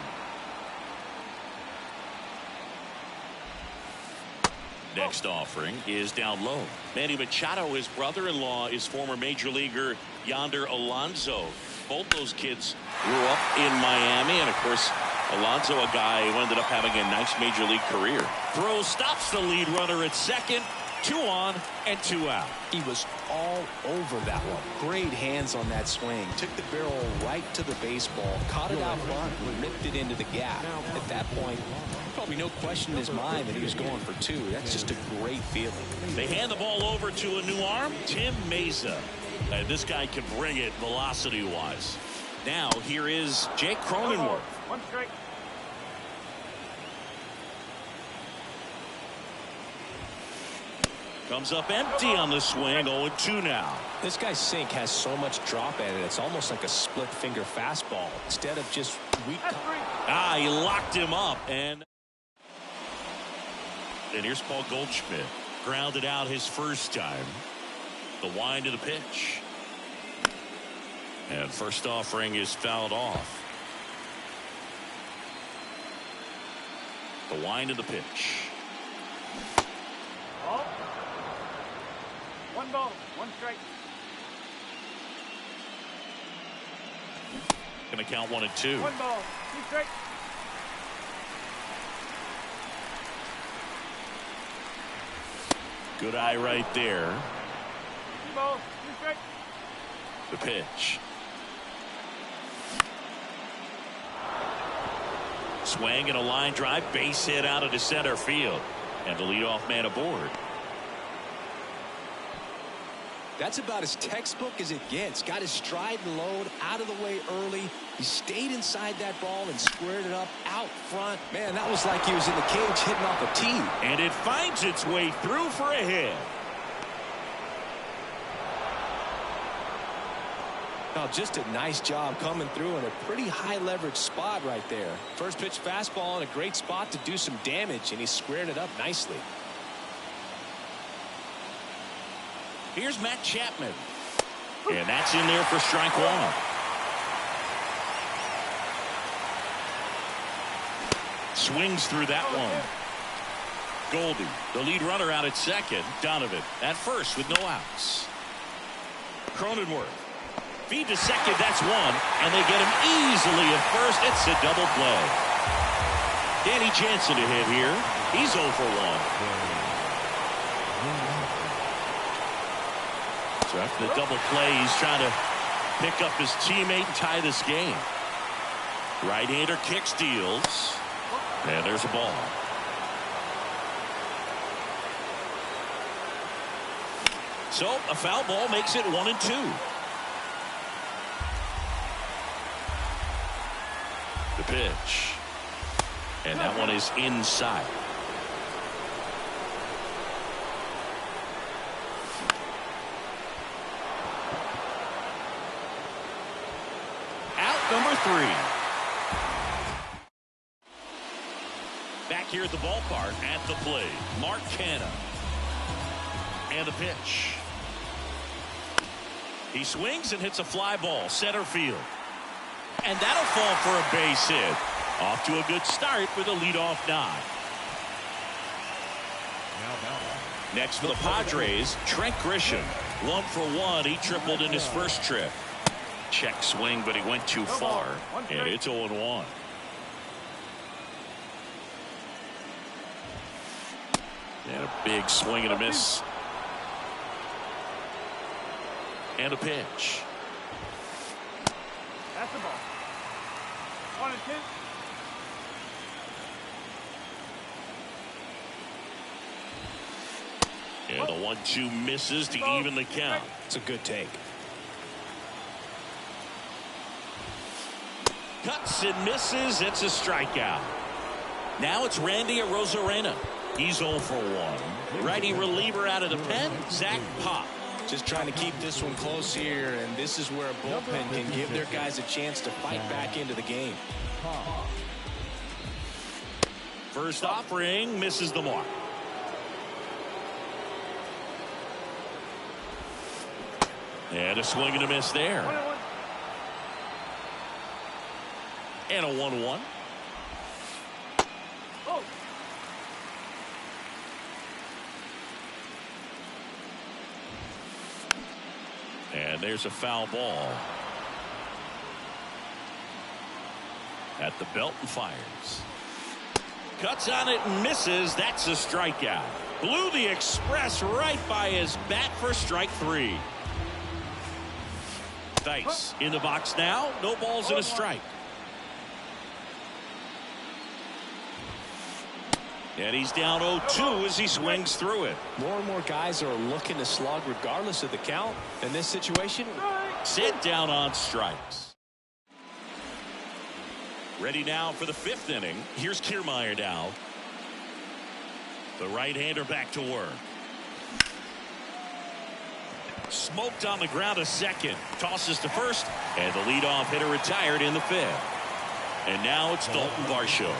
Next offering is down low. Manny Machado, his brother-in-law, is former major leaguer Yonder Alonso. Both those kids grew up in Miami, and of course Alonso, a guy who ended up having a nice major league career. Throw stops the lead runner at second. 2 on and 2 out. He was all over that one. Great hands on that swing. Took the barrel right to the baseball, caught it out front, and ripped it into the gap. At that point, probably no question in his mind that he was going for 2. That's just a great feeling. They hand the ball over to a new arm, Tim Mesa. This guy can bring it velocity-wise. Now here is Jake Cronenworth. 1 strike. Comes up empty on the swing. 0-2 now. This guy's sink has so much drop at it. It's almost like a split finger fastball instead of just weak. He locked him up. And here's Paul Goldschmidt. Grounded out his first time. The wind to the pitch. And first offering is fouled off. The wind of the pitch. 1 ball, 1 strike. Gonna count 1 and 2. 1 ball, 2 strikes. Good eye right there. 2 balls, 2 strikes. The pitch. Swing and a line drive, base hit out into center field. And the leadoff man aboard. That's about as textbook as it gets. Got his stride and load out of the way early. He stayed inside that ball and squared it up out front. Man, that was like he was in the cage hitting off a tee. And it finds its way through for a hit. Now, just a nice job coming through in a pretty high leverage spot right there. First pitch fastball in a great spot to do some damage, and he squared it up nicely. Here's Matt Chapman. And that's in there for strike one. Swings through that one. Goldie, the lead runner out at second. Donovan at first with no outs. Cronenworth. Feed to second, that's one. And they get him easily at first. It's a double play. Danny Jansen to hit here. He's 0 for 1. So after the double play, he's trying to pick up his teammate and tie this game. Right-hander kick, steals. And there's a ball. So a foul ball makes it 1 and 2. The pitch. And that one is inside. number 3. Back here at the ballpark at the plate, Mark Canha. And a pitch. He swings and hits a fly ball, center field. And that'll fall for a base hit. Off to a good start with a leadoff nod. Next for the Padres, Trent Grisham. 1 for 1. He tripled in his first trip. Check swing, but he went too far. And it's 0-1. And a big swing and a miss. And a pitch. That's the ball. 1 and 2. And the 1-2 misses to even the count. It's a good take. Cuts and misses. It's a strikeout. Now it's Randy Arozarena. He's 0 for 1. Righty reliever out of the pen, Zach Pop. Just trying to keep this one close here, and this is where a bullpen can give their guys a chance to fight back into the game. First offering misses the mark. And a swing and a miss there. 1-1. And a 1-1. Oh. And there's a foul ball. At the belt and fires. Cuts on it and misses. That's a strikeout. Blew the express right by his bat for strike 3. Dice in the box now. No balls and a strike. And he's down 0-2 as he swings through it. More and more guys are looking to slug regardless of the count. In this situation, Sit down on strikes. Ready now for the 5th inning. Here's Kiermaier now. The right-hander back to work. Smoked on the ground a second. Tosses to first. And the leadoff hitter retired in the 5th. And now it's Dalton Varsho.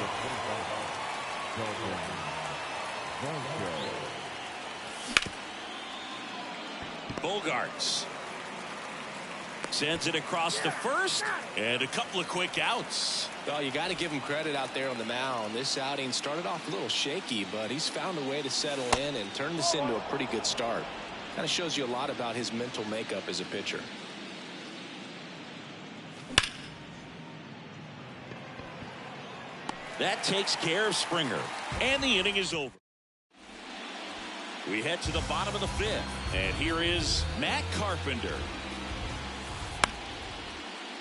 Bogarts sends it across to first, and a couple of quick outs. well, you got to give him credit out there on the mound. This outing started off a little shaky, but he's found a way to settle in and turn this into a pretty good start. Kind of shows you a lot about his mental makeup as a pitcher. That takes care of Springer, and the inning is over. We head to the bottom of the 5th, and here is Matt Carpenter.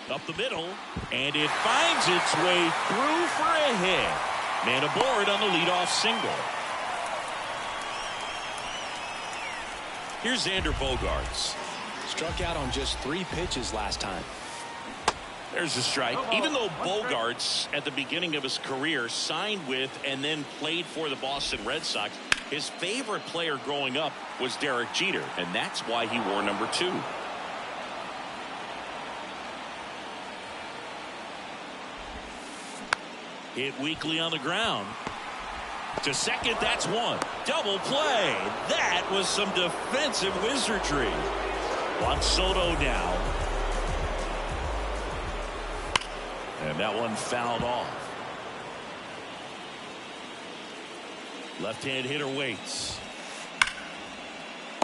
Up the middle, and it finds its way through for a hit. Man aboard on the leadoff single. Here's Xander Bogaerts. Struck out on just 3 pitches last time. There's a strike. Even though Bogaerts at the beginning of his career signed with and then played for the Boston Red Sox, his favorite player growing up was Derek Jeter, and that's why he wore number 2. Hit weakly on the ground. To second, that's 1. Double play. That was some defensive wizardry. Juan Soto now. And that one fouled off. Left-hand hitter waits.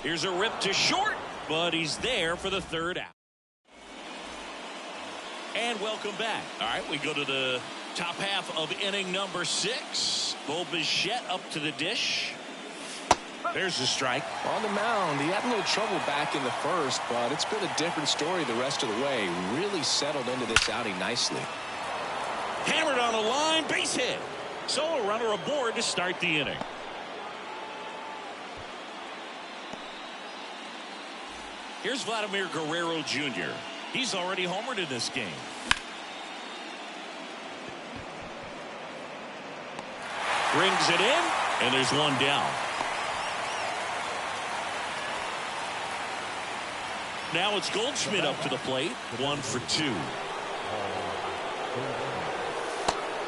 Here's a rip to short, but he's there for the 3rd out. And welcome back. All right, we go to the top half of inning number 6. Bo Bichette up to the dish. There's a strike. On the mound, he had a little trouble back in the 1st, but it's been a different story the rest of the way. Really settled into this outing nicely. Hammered on a line, base hit. So a runner aboard to start the inning. Here's Vladimir Guerrero Jr. He's already homered in this game. Brings it in, and there's one down. Now it's Goldschmidt up to the plate, 1 for 2.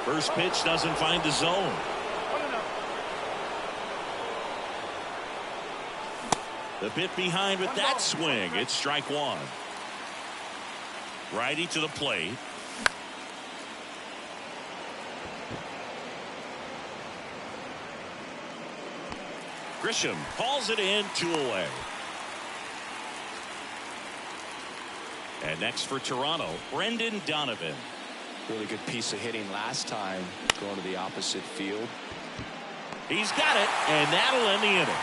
First pitch doesn't find the zone. The bit behind with that swing. It's strike one. Righty to the plate. Grisham hauls it in, 2 away. And next for Toronto, Brendan Donovan. Really good piece of hitting last time, going to the opposite field. He's got it, and that'll end the inning.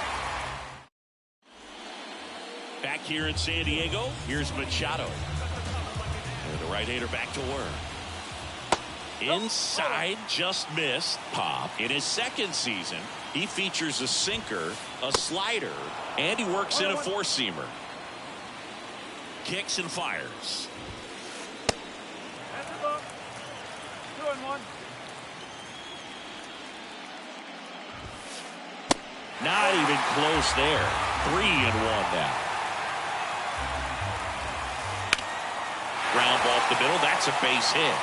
Back here in San Diego, here's Machado. And the right-hander back to work. Inside, just missed. Pop. In his second season, he features a sinker, a slider, and he works in a four-seamer. Kicks and fires. 2-1. Not even close there. 3-1 now. Ground ball up the middle. That's a base hit.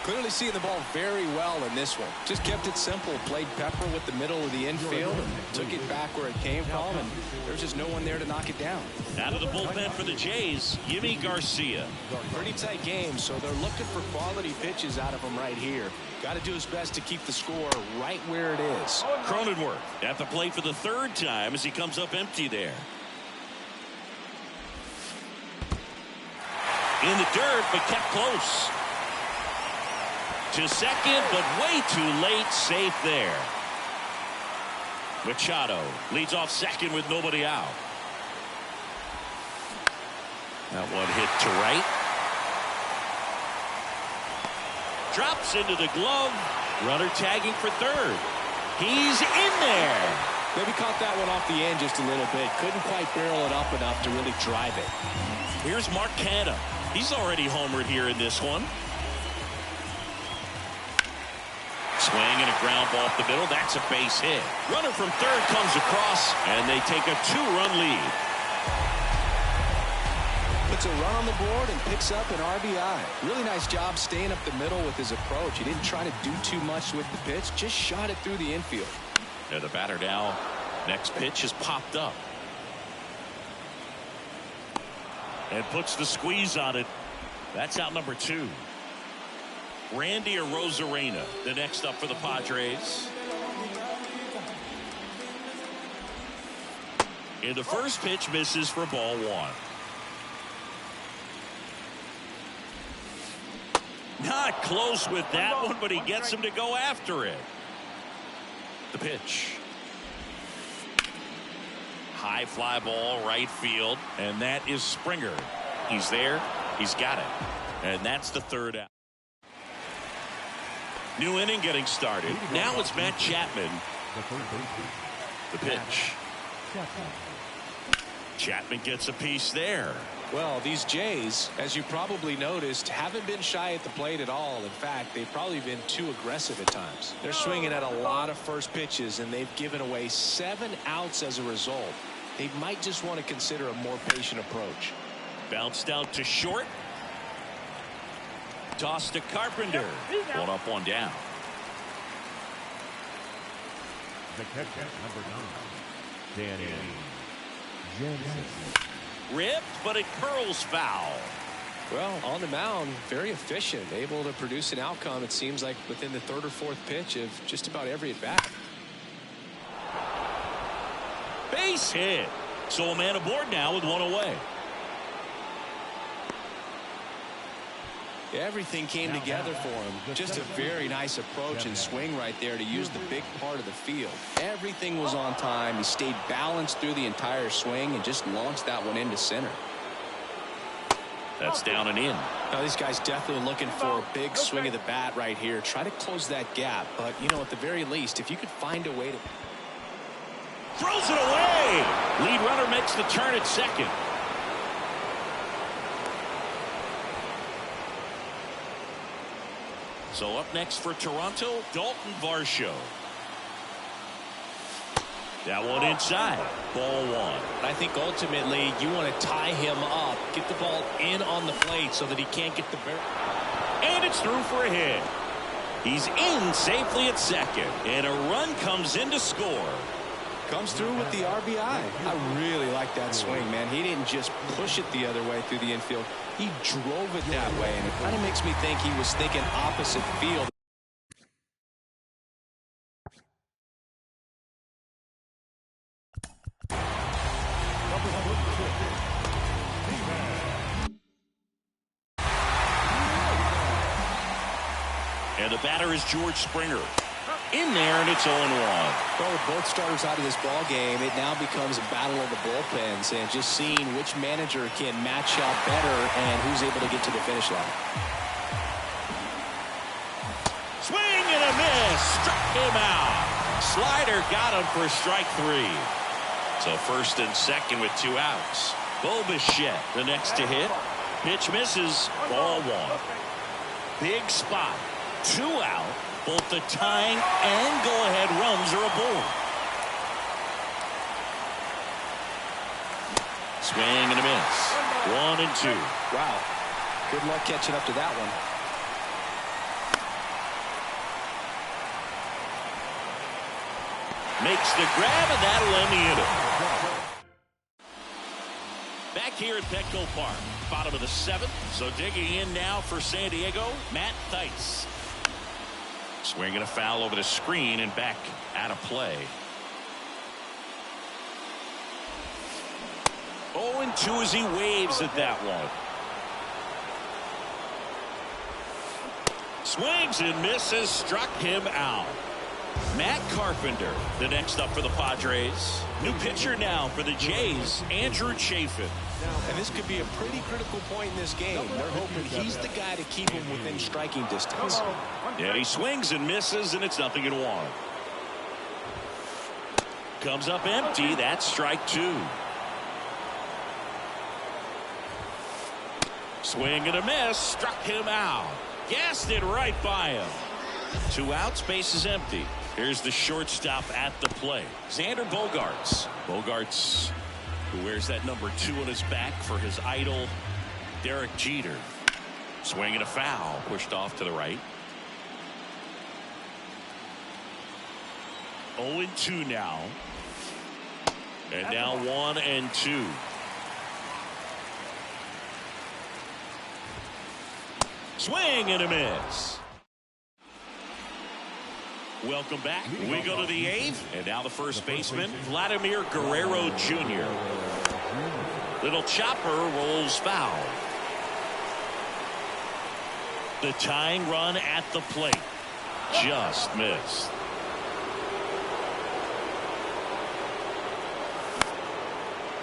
Clearly seeing the ball very well in this one. Just kept it simple. Played pepper with the middle of the infield and took it back where it came from, and there's just no one there to knock it down. Out of the bullpen for the Jays, Yimi Garcia. Pretty tight game, so they're looking for quality pitches out of him right here. Got to do his best to keep the score right where it is. Cronenworth at the plate for the third time as he comes up empty there. In the dirt, but kept close. To second, but way too late. Safe there. Machado leads off second with nobody out. That one hit to right. Drops into the glove. Runner tagging for third. He's in there. Maybe caught that one off the end just a little bit. Couldn't quite barrel it up enough to really drive it. Here's Mark Canha. He's already homered here in this one. Swing and a ground ball up the middle. That's a base hit. Runner from third comes across, and they take a 2-run lead. Puts a run on the board and picks up an RBI. Really nice job staying up the middle with his approach. He didn't try to do too much with the pitch, just shot it through the infield. And the batter now, next pitch is popped up. And puts the squeeze on it. That's out number 2. Randy Arozarena, the next up for the Padres. In the first pitch, misses for ball 1. Not close with that one, but he gets him to go after it. The pitch. High fly ball, right field, and that is Springer. He's there. He's got it. And that's the third out. New inning getting started. Now it's Matt Chapman. The pitch. Chapman gets a piece there. Well, these Jays, as you probably noticed, haven't been shy at the plate at all. In fact, they've probably been too aggressive at times. They're swinging at a lot of first pitches, and they've given away 7 outs as a result. They might just want to consider a more patient approach. Bounced out to short. Toss to Carpenter. 1 up, 1 down. The catcher, number 9, Danny Jansen. Ripped, but it curls foul. Well, on the mound, very efficient, able to produce an outcome, it seems like, within the 3rd or 4th pitch of just about every at-bat. Base hit. So a man aboard now with 1 away. Everything came together for him. Just a very nice approach and swing right there to use the big part of the field. Everything was on time. He stayed balanced through the entire swing and just launched that one into center. That's down and in. Now, these guys definitely looking for a big swing of the bat right here. Try to close that gap. But, you know, at the very least, if you could find a way to... Throws it away. Lead runner makes the turn at second. So up next for Toronto, Dalton Varsho. That one inside. Ball one. I think ultimately you want to tie him up, get the ball in on the plate so that he can't get the barrel. And it's through for a hit. He's in safely at second. And a run comes in to score. Comes through with the RBI. I really like that swing, man. He didn't just push it the other way through the infield. He drove it that way, and it kind of makes me think he was thinking opposite field. And the batter is George Springer. In there, and it's 0-1. Well, with both starters out of this ball game, it now becomes a battle of the bullpens and just seeing which manager can match up better and who's able to get to the finish line. Swing and a miss. Struck him out. Slider got him for strike 3. So first and second with 2 outs. Bo Bichette, the next to hit. Pitch misses. Ball 1. Big spot. 2 out. Both the tying and go-ahead runs are aboard. Swing and a miss. 1 and 2. Wow. Good luck catching up to that one. Makes the grab, and that'll end the inning. Back here at Petco Park, bottom of the 7th. So digging in now for San Diego, Matt Thaiss. Swinging a foul over the screen and back out of play. 0-2 as he waves at that one. Swings and misses, struck him out. Matt Carpenter, the next up for the Padres. New pitcher now for the Jays, Andrew Chafin. And this could be a pretty critical point in this game. They're hoping he's the guy to keep him within striking distance. Yeah, he swings and misses, and it's 0-1. Comes up empty. That's strike 2. Swing and a miss. Struck him out. Gassed it right by him. 2 outs. Base is empty. Here's the shortstop at the plate, Xander Bogaerts. Bogaerts, who wears that number 2 on his back for his idol, Derek Jeter. Swing and a foul. Pushed off to the right. 0-2 now. And now 1-2. Swing and a miss. Welcome back. We go to the 8th. And now the first baseman, Vladimir Guerrero Jr. Little chopper rolls foul. The tying run at the plate. Just missed.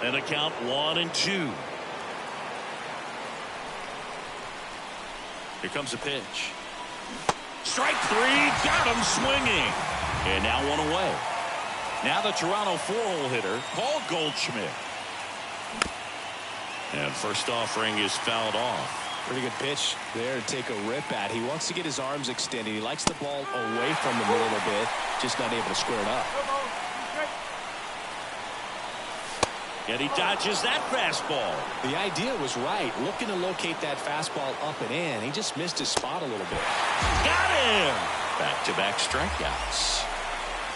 And a count 1-2. Here comes a pitch. Strike 3, got him swinging. And now 1 away. Now the Toronto 4-hole hitter, Paul Goldschmidt. And first offering is fouled off. Pretty good pitch there to take a rip at. He wants to get his arms extended. He likes the ball away from him a little bit, just not able to square it up. And he dodges that fastball. The idea was right, looking to locate that fastball up and in. He just missed his spot a little bit. Got him! Back-to-back strikeouts.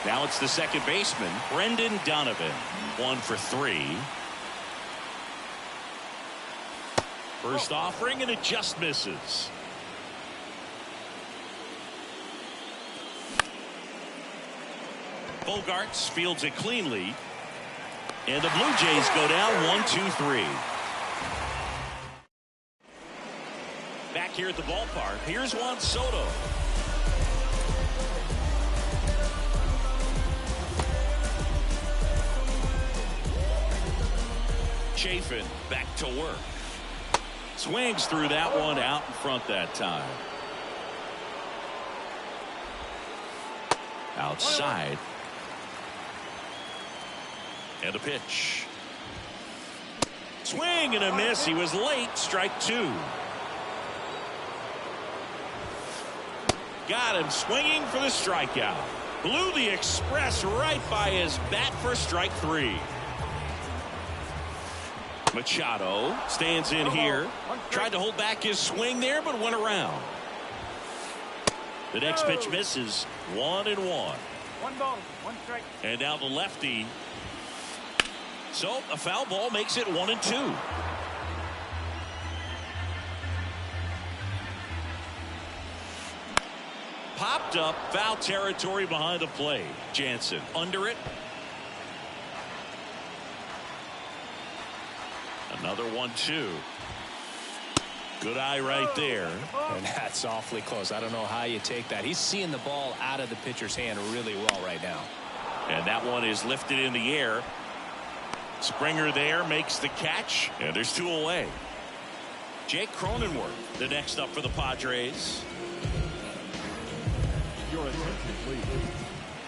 Now it's the second baseman, Brendan Donovan. 1 for 3. First offering, and it just misses. Bogaerts fields it cleanly. And the Blue Jays go down 1-2-3. Back here at the ballpark, here's Juan Soto. Chafin back to work. Swings through that one out in front that time. Outside. And a pitch. Swing and a miss. He was late. Strike 2. Got him swinging for the strikeout. Blew the express right by his bat for strike 3. Machado stands in here. Tried to hold back his swing there, but went around. The next pitch misses. 1-1. 1 ball, 1 strike. And now the lefty. So a foul ball makes it 1-2. Popped up, foul territory behind the plate. Jansen under it. Another 1-2. Good eye right there. And that's awfully close. I don't know how you take that. He's seeing the ball out of the pitcher's hand really well right now. And that one is lifted in the air. Springer there makes the catch. And there's 2 away. Jake Cronenworth, the next up for the Padres. Your attention, please.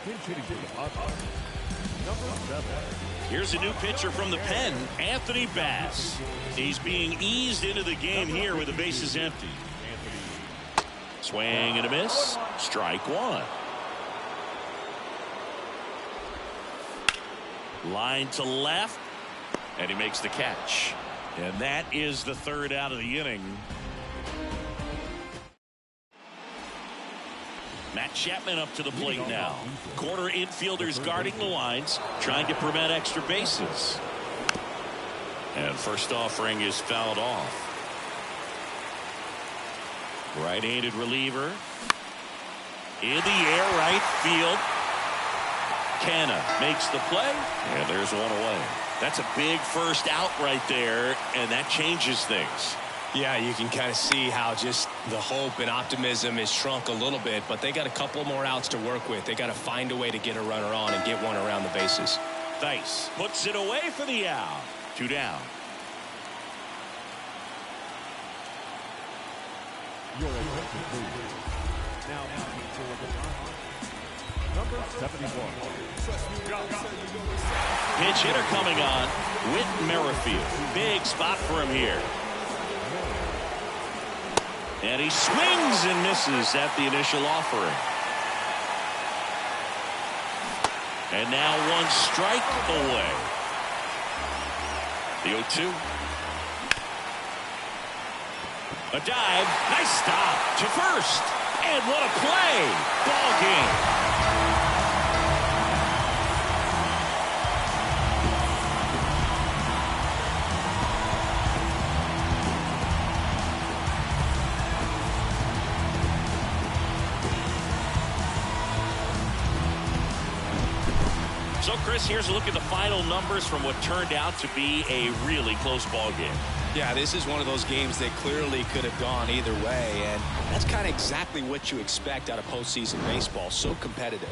Pinch hitting for the Padres. Number 7. Here's a new pitcher from the pen, Anthony Bass. He's being eased into the game here with the bases empty. Swing and a miss. Strike 1. Line to left. And he makes the catch. And that is the 3rd out of the inning. Matt Chapman up to the plate now. Corner infielders guarding the lines, trying to prevent extra bases. And first offering is fouled off. Right-handed reliever. In the air, right field. Canna makes the play. And there's 1 away. That's a big first out right there, and that changes things. Yeah, you can kind of see how just the hope and optimism is shrunk a little bit, but they got a couple more outs to work with. They got to find a way to get a runner on and get one around the bases. Dice puts it away for the out. 2 down. Your attention, please. Now, number 71. Pitch hitter coming on. Whit Merrifield. Big spot for him here. And he swings and misses at the initial offering. And now 1 strike away. The 0-2. A dive. Nice stop to first. And what a play. Ball game. So, Chris, here's a look at the final numbers from what turned out to be a really close ball game. Yeah, this is one of those games that clearly could have gone either way, and that's kind of exactly what you expect out of postseason baseball. So competitive.